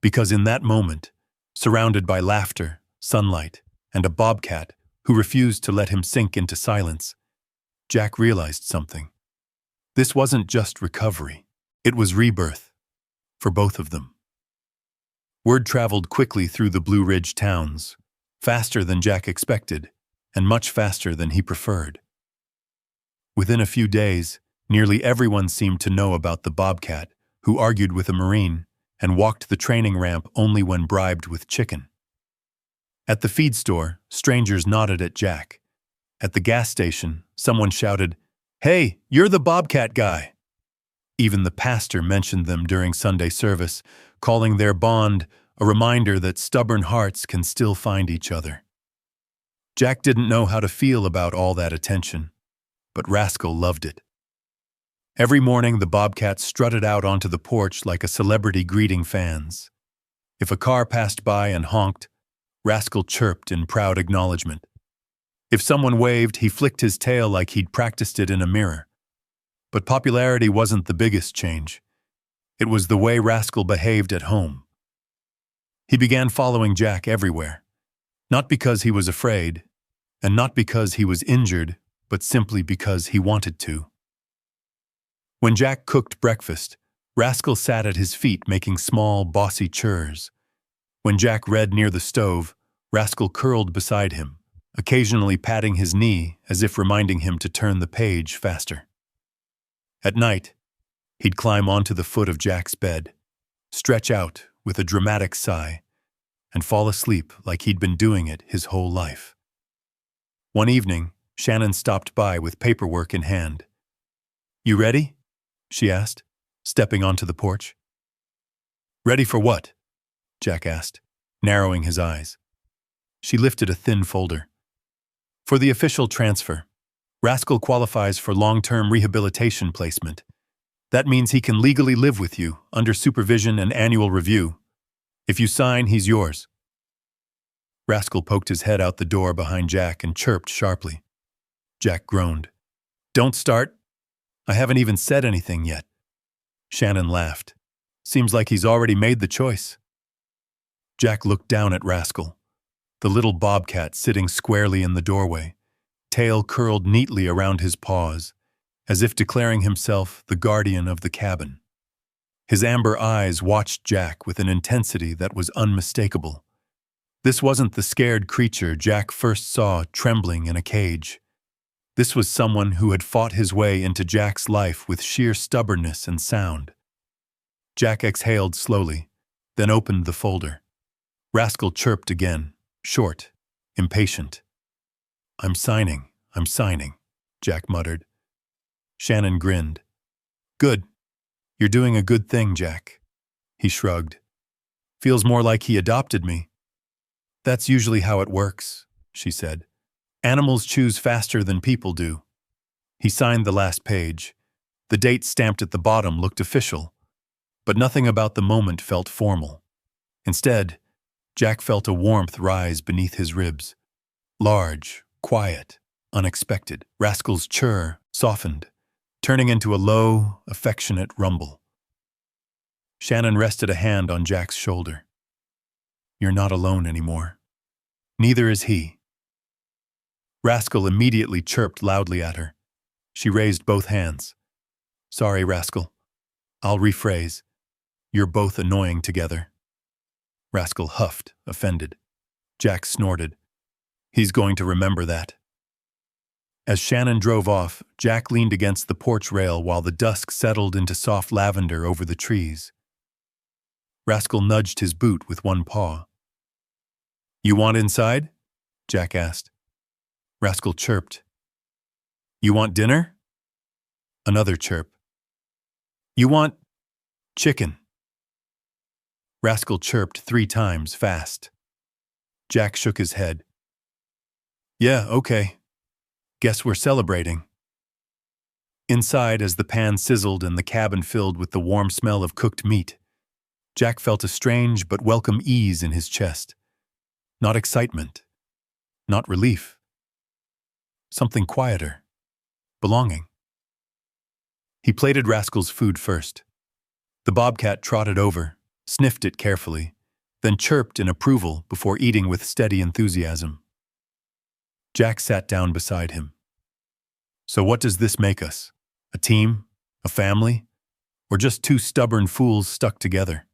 Because in that moment, surrounded by laughter, sunlight, and a bobcat who refused to let him sink into silence, Jack realized something. This wasn't just recovery. It was rebirth. For both of them. Word traveled quickly through the Blue Ridge towns, faster than Jack expected, and much faster than he preferred. Within a few days, nearly everyone seemed to know about the bobcat who argued with a Marine and walked the training ramp only when bribed with chicken. At the feed store, strangers nodded at Jack. At the gas station, someone shouted, "Hey, you're the bobcat guy." Even the pastor mentioned them during Sunday service, calling their bond a reminder that stubborn hearts can still find each other. Jack didn't know how to feel about all that attention, but Rascal loved it. Every morning, the bobcat strutted out onto the porch like a celebrity greeting fans. If a car passed by and honked, Rascal chirped in proud acknowledgement. If someone waved, he flicked his tail like he'd practiced it in a mirror. But popularity wasn't the biggest change. It was the way Rascal behaved at home. He began following Jack everywhere, not because he was afraid, and not because he was injured, but simply because he wanted to. When Jack cooked breakfast, Rascal sat at his feet making small, bossy chores. When Jack read near the stove, Rascal curled beside him, occasionally patting his knee as if reminding him to turn the page faster. At night, he'd climb onto the foot of Jack's bed, stretch out with a dramatic sigh, and fall asleep like he'd been doing it his whole life. One evening, Shannon stopped by with paperwork in hand. "You ready?" she asked, stepping onto the porch. "Ready for what?" Jack asked, narrowing his eyes. She lifted a thin folder. "For the official transfer. Rascal qualifies for long-term rehabilitation placement. That means he can legally live with you, under supervision and annual review. If you sign, he's yours." Rascal poked his head out the door behind Jack and chirped sharply. Jack groaned. "Don't start. I haven't even said anything yet." Shannon laughed. "Seems like he's already made the choice." Jack looked down at Rascal, the little bobcat sitting squarely in the doorway, tail curled neatly around his paws, as if declaring himself the guardian of the cabin. His amber eyes watched Jack with an intensity that was unmistakable. This wasn't the scared creature Jack first saw trembling in a cage. This was someone who had fought his way into Jack's life with sheer stubbornness and sound. Jack exhaled slowly, then opened the folder. Rascal chirped again, short, impatient. I'm signing, Jack muttered. Shannon grinned. "Good, You're doing a good thing, Jack. He shrugged. Feels more like he adopted me. That's usually how it works, she said. Animals choose faster than people do. He signed the last page. The date stamped at the bottom looked official, but nothing about the moment felt formal. Instead, Jack felt a warmth rise beneath his ribs. Large, quiet, unexpected. Rascal's churr softened, turning into a low, affectionate rumble. Shannon rested a hand on Jack's shoulder. You're not alone anymore. Neither is he. Rascal immediately chirped loudly at her. She raised both hands. Sorry, Rascal. I'll rephrase. You're both annoying together. Rascal huffed, offended. Jack snorted. He's going to remember that. As Shannon drove off, Jack leaned against the porch rail while the dusk settled into soft lavender over the trees. Rascal nudged his boot with one paw. You want inside? Jack asked. Rascal chirped. You want dinner? Another chirp. You want chicken? Rascal chirped 3 times fast. Jack shook his head. Yeah, okay. Guess we're celebrating. Inside, as the pan sizzled and the cabin filled with the warm smell of cooked meat, Jack felt a strange but welcome ease in his chest. Not excitement. Not relief. Something quieter. Belonging. He plated Rascal's food first. The bobcat trotted over, sniffed it carefully, then chirped in approval before eating with steady enthusiasm. Jack sat down beside him. So what does this make us? A team? A family? Or just 2 stubborn fools stuck together?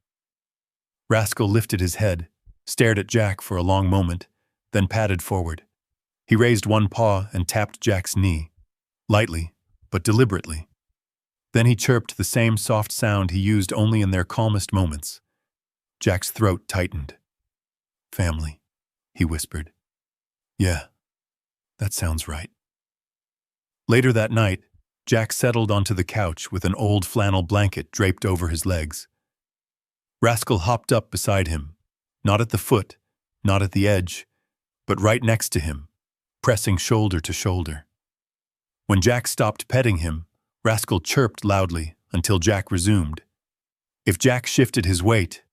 Rascal lifted his head, stared at Jack for a long moment, then padded forward. He raised one paw and tapped Jack's knee, lightly, but deliberately. Then he chirped the same soft sound he used only in their calmest moments. Jack's throat tightened. Family, he whispered. Yeah, that sounds right. Later that night, Jack settled onto the couch with an old flannel blanket draped over his legs. Rascal hopped up beside him, not at the foot, not at the edge, but right next to him, pressing shoulder to shoulder. When Jack stopped petting him, Rascal chirped loudly until Jack resumed. If Jack shifted his weight,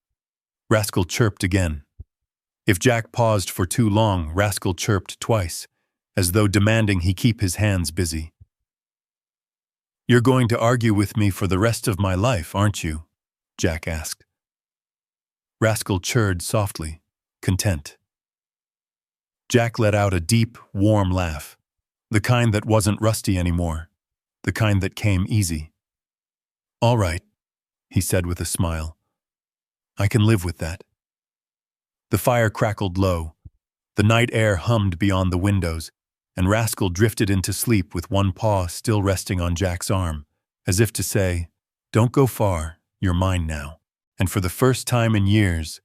Rascal chirped again. If Jack paused for too long, Rascal chirped twice, as though demanding he keep his hands busy. You're going to argue with me for the rest of my life, aren't you? Jack asked. Rascal chirred softly, content. Jack let out a deep, warm laugh, the kind that wasn't rusty anymore, the kind that came easy. All right, he said with a smile. I can live with that. The fire crackled low, the night air hummed beyond the windows, and Rascal drifted into sleep with one paw still resting on Jack's arm, as if to say, don't go far, you're mine now. And for the first time in years,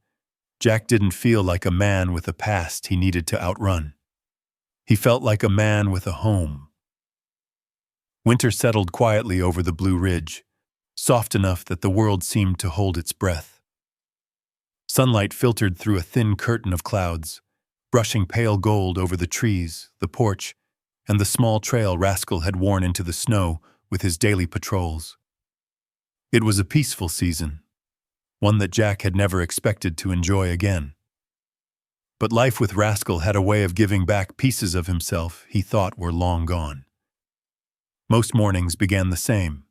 Jack didn't feel like a man with a past he needed to outrun. He felt like a man with a home. Winter settled quietly over the Blue Ridge, soft enough that the world seemed to hold its breath. Sunlight filtered through a thin curtain of clouds, brushing pale gold over the trees, the porch, and the small trail Rascal had worn into the snow with his daily patrols. It was a peaceful season, one that Jack had never expected to enjoy again. But life with Rascal had a way of giving back pieces of himself he thought were long gone. Most mornings began the same.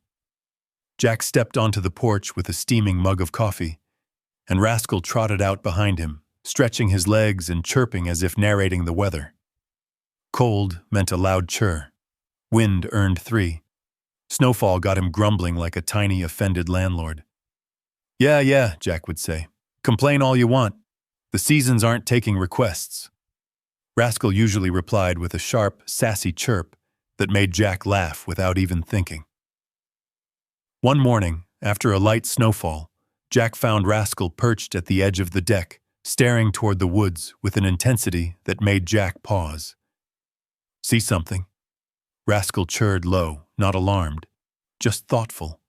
Jack stepped onto the porch with a steaming mug of coffee, and Rascal trotted out behind him, stretching his legs and chirping as if narrating the weather. Cold meant a loud chirr. Wind earned 3. Snowfall got him grumbling like a tiny, offended landlord. Yeah, Jack would say. Complain all you want. The seasons aren't taking requests. Rascal usually replied with a sharp, sassy chirp that made Jack laugh without even thinking. One morning, after a light snowfall, Jack found Rascal perched at the edge of the deck, staring toward the woods with an intensity that made Jack pause. See something? Rascal chirred low, not alarmed, just thoughtful.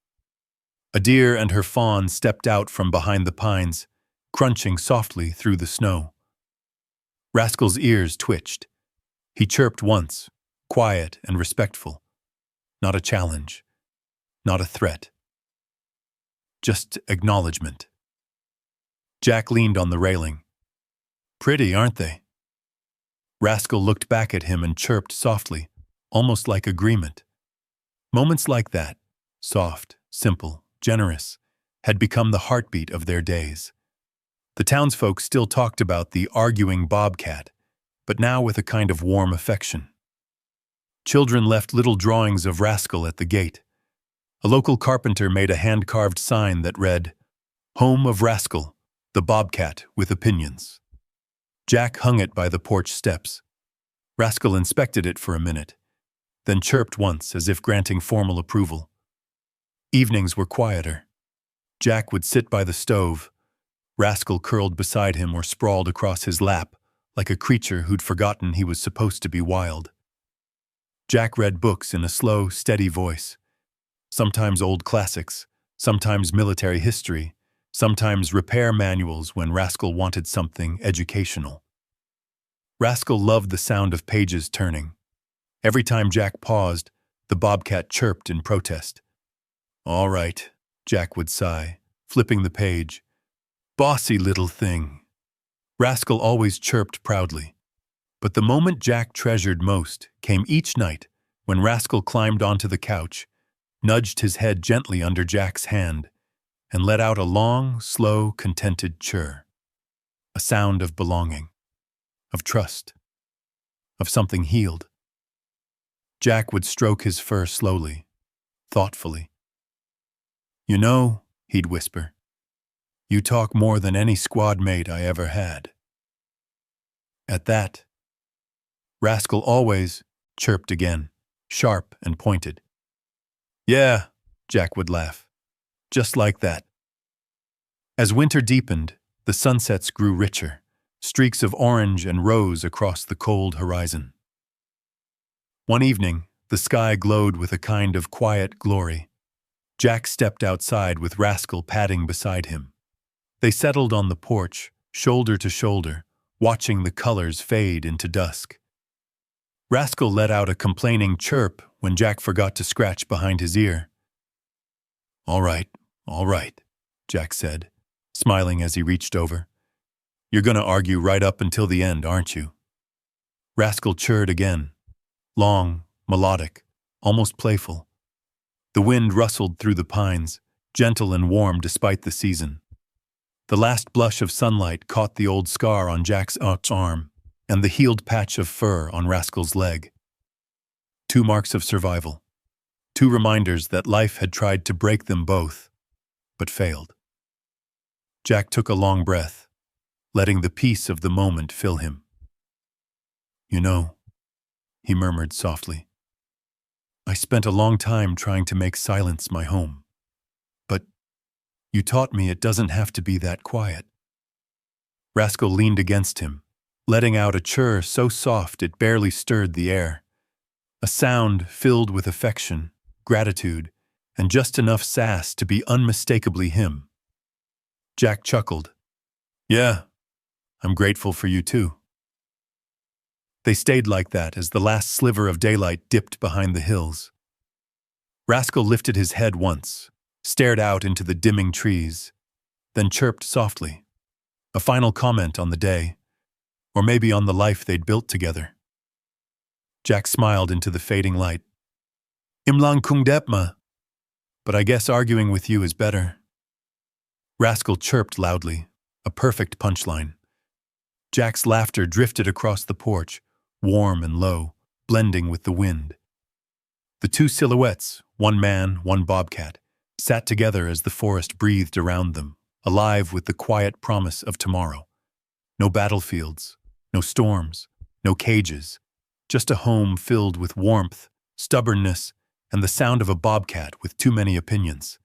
A deer and her fawn stepped out from behind the pines, crunching softly through the snow. Rascal's ears twitched. He chirped once, quiet and respectful. Not a challenge, not a threat. Just acknowledgement. Jack leaned on the railing. Pretty, aren't they? Rascal looked back at him and chirped softly, almost like agreement. Moments like that, soft, simple, generous, had become the heartbeat of their days. The townsfolk still talked about the arguing bobcat, but now with a kind of warm affection. Children left little drawings of Rascal at the gate. A local carpenter made a hand-carved sign that read, "Home of Rascal, the bobcat with opinions." Jack hung it by the porch steps. Rascal inspected it for a minute, then chirped once as if granting formal approval. Evenings were quieter. Jack would sit by the stove, Rascal curled beside him or sprawled across his lap, like a creature who'd forgotten he was supposed to be wild. Jack read books in a slow, steady voice. Sometimes old classics, sometimes military history, sometimes repair manuals when Rascal wanted something educational. Rascal loved the sound of pages turning. Every time Jack paused, the bobcat chirped in protest. "All right," Jack would sigh, flipping the page. "Bossy little thing." Rascal always chirped proudly. But the moment Jack treasured most came each night when Rascal climbed onto the couch, nudged his head gently under Jack's hand, and let out a long, slow, contented chirr. A sound of belonging, of trust, of something healed. Jack would stroke his fur slowly, thoughtfully. "You know," he'd whisper, "you talk more than any squad mate I ever had." At that, Rascal always chirped again, sharp and pointed. "Yeah," Jack would laugh, "just like that." As winter deepened, the sunsets grew richer, streaks of orange and rose across the cold horizon. One evening, the sky glowed with a kind of quiet glory. Jack stepped outside with Rascal padding beside him. They settled on the porch, shoulder to shoulder, watching the colors fade into dusk. Rascal let out a complaining chirp when Jack forgot to scratch behind his ear. All right," Jack said, smiling as he reached over. "You're going to argue right up until the end, aren't you?" Rascal chirred again, long, melodic, almost playful. The wind rustled through the pines, gentle and warm despite the season. The last blush of sunlight caught the old scar on Jack's arm and the healed patch of fur on Rascal's leg. 2 marks of survival. 2 reminders that life had tried to break them both, but failed. Jack took a long breath, letting the peace of the moment fill him. "You know," he murmured softly, "I spent a long time trying to make silence my home. But you taught me it doesn't have to be that quiet." Rascal leaned against him, letting out a chirr so soft it barely stirred the air. A sound filled with affection, gratitude, and just enough sass to be unmistakably him. Jack chuckled. "Yeah, I'm grateful for you too." They stayed like that as the last sliver of daylight dipped behind the hills. Rascal lifted his head once, stared out into the dimming trees, then chirped softly. A final comment on the day, or maybe on the life they'd built together. Jack smiled into the fading light. "Imlang kung depma, but I guess arguing with you is better." Rascal chirped loudly, a perfect punchline. Jack's laughter drifted across the porch, warm and low, blending with the wind. The 2 silhouettes, 1 man, 1 bobcat, sat together as the forest breathed around them, alive with the quiet promise of tomorrow. No battlefields, no storms, no cages, just a home filled with warmth, stubbornness, and the sound of a bobcat with too many opinions.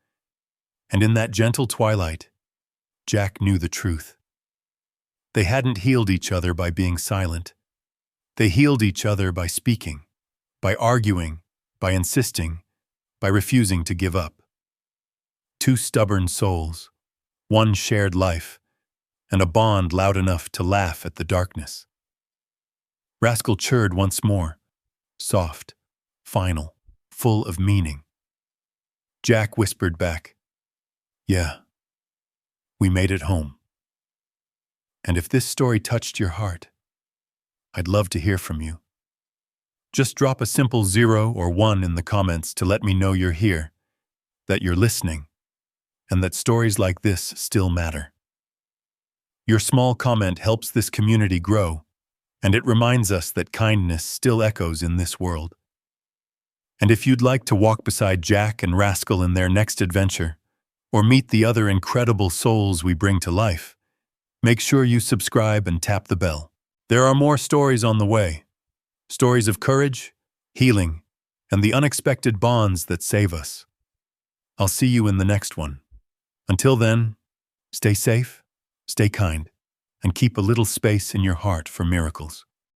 And in that gentle twilight, Jack knew the truth. They hadn't healed each other by being silent. They healed each other by speaking, by arguing, by insisting, by refusing to give up. two stubborn souls, one shared life, and a bond loud enough to laugh at the darkness. Rascal chirred once more, soft, final, full of meaning. Jack whispered back, "Yeah, we made it home." And if this story touched your heart, I'd love to hear from you. Just drop a simple 0 or 1 in the comments to let me know you're here, that you're listening, and that stories like this still matter. Your small comment helps this community grow, and it reminds us that kindness still echoes in this world. And if you'd like to walk beside Jack and Rascal in their next adventure, or meet the other incredible souls we bring to life, make sure you subscribe and tap the bell. There are more stories on the way. Stories of courage, healing, and the unexpected bonds that save us. I'll see you in the next one. Until then, stay safe, stay kind, and keep a little space in your heart for miracles.